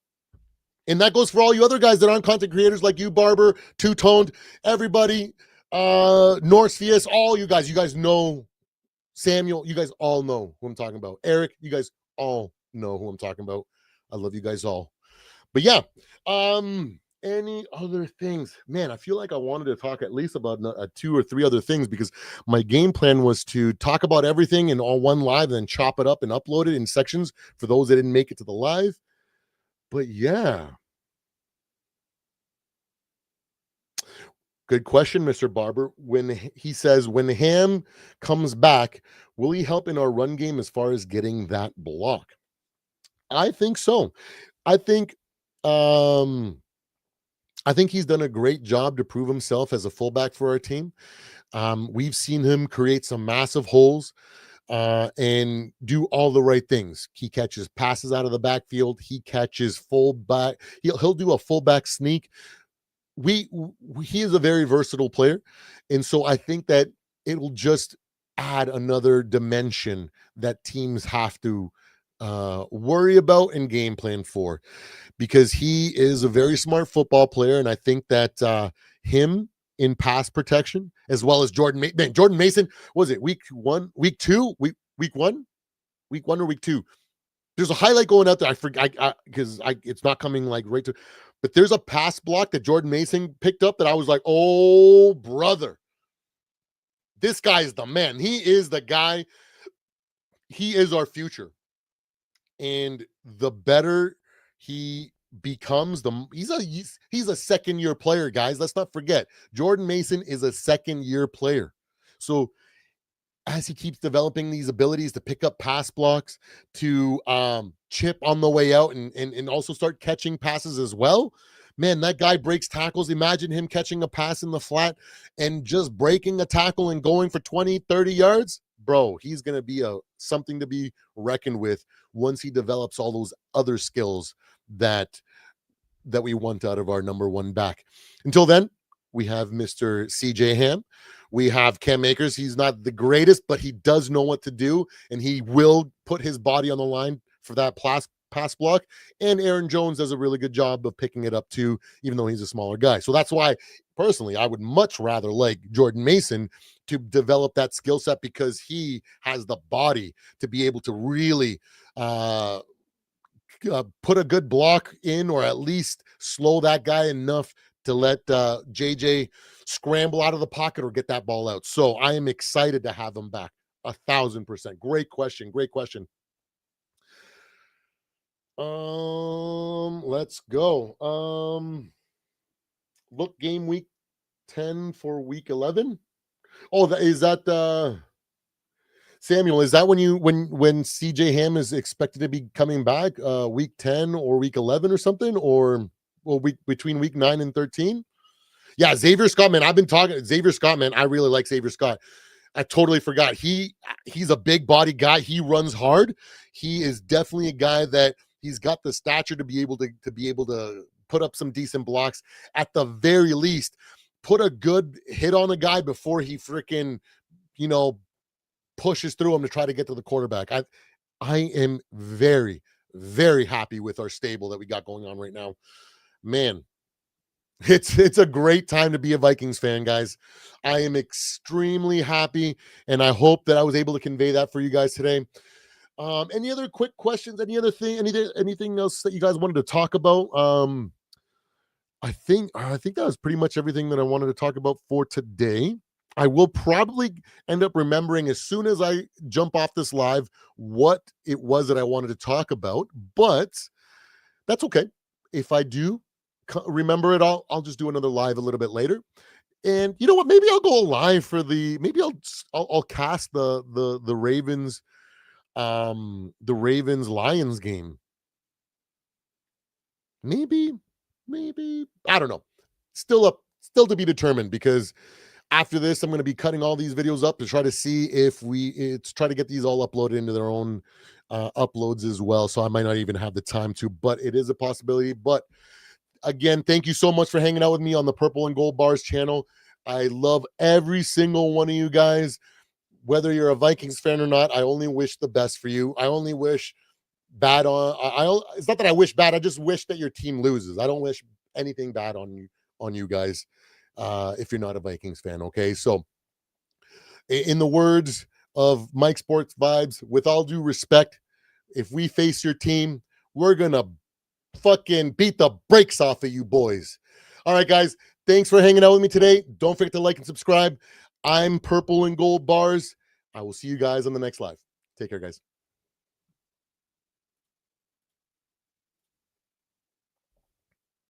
and that goes for all you other guys that aren't content creators like you, Barber, Two Toned, everybody, Norsefius, all you guys know Samuel, you guys all know who I'm talking about. Eric, you guys all know who I'm talking about. I love you guys all. But yeah, any other things? Man, I feel like I wanted to talk at least about two or three other things because my game plan was to talk about everything in all one live and then chop it up and upload it in sections for those that didn't make it to the live. But yeah. Good question, Mr. Barber. When he says, when Ham comes back, will he help in our run game as far as getting that block? I think so. I think um I think he's done a great job to prove himself as a fullback for our team. We've seen him create some massive holes and do all the right things. He catches passes out of the backfield. He catches fullback. He'll do a fullback sneak. He is a very versatile player, and so I think that it will just add another dimension that teams have to worry about and game plan for, because he is a very smart football player, and I think that him in pass protection as well as Jordan Mason, was it week one, week two, week one, or week two? There's a highlight going out there. I forget because it's not coming like right to, but there's a pass block that Jordan Mason picked up that I was like, oh brother, this guy is the man. He is the guy. He is our future. And the better he becomes, he's a second year player, guys. Let's not forget, Jordan Mason is a second year player. So as he keeps developing these abilities to pick up pass blocks, to chip on the way out, and also start catching passes as well. Man, that guy breaks tackles. Imagine him catching a pass in the flat and just breaking a tackle and going for 20, 30 yards. Bro, he's going to be something to be reckoned with once he develops all those other skills that we want out of our number one back. Until then, we have Mr. CJ Ham. We have Cam Akers. He's not the greatest, but he does know what to do, and he will put his body on the line for that pass block. And Aaron Jones does a really good job of picking it up too, even though he's a smaller guy. So that's why, personally, I would much rather like Jordan Mason to develop that skill set, because he has the body to be able to really put a good block in, or at least slow that guy enough to let JJ scramble out of the pocket or get that ball out. So I am excited to have him back. 1,000%. Great question. Great question. Let's go. Look, game week 10 for week 11. Oh, is that Samuel, is that when CJ Ham is expected to be coming back week 10 or week 11 or something, or between week 9 and 13? Yeah, Xavier Scott, man. I've been talking Xavier Scott, man. I really like Xavier Scott. I totally forgot. He's a big body guy. He runs hard. He is definitely a guy that he's got the stature to be able to put up some decent blocks. At the very least, put a good hit on a guy before he freaking, pushes through him to try to get to the quarterback. I am very, very happy with our stable that we got going on right now. Man, it's a great time to be a Vikings fan, guys. I am extremely happy, and I hope that I was able to convey that for you guys today. Any other quick questions? Anything else that you guys wanted to talk about? I think that was pretty much everything that I wanted to talk about for today. I will probably end up remembering as soon as I jump off this live what it was that I wanted to talk about, but that's okay. If I do remember it all, I'll just do another live a little bit later. And you know what? Maybe I'll go live for the. Maybe I'll cast the Ravens the Ravens Lions game. Maybe, maybe I don't know. Still to be determined, because after this, I'm going to be cutting all these videos up to try to see if it's try to get these all uploaded into their own uploads as well. So I might not even have the time to, but it is a possibility. But again, thank you so much for hanging out with me on the Purple and Gold Bars channel. I love every single one of you guys. Whether you're a Vikings fan or not, I only wish the best for you. I only wish bad on. It's not that I wish bad. I just wish that your team loses. I don't wish anything bad on you guys. If you're not a Vikings fan, okay. So, in the words of Mike Sports Vibes, with all due respect, if we face your team, we're gonna fucking beat the brakes off of you boys. All right, guys. Thanks for hanging out with me today. Don't forget to like and subscribe. I'm Purple and Gold Bars. I will see you guys on the next live. Take care, guys.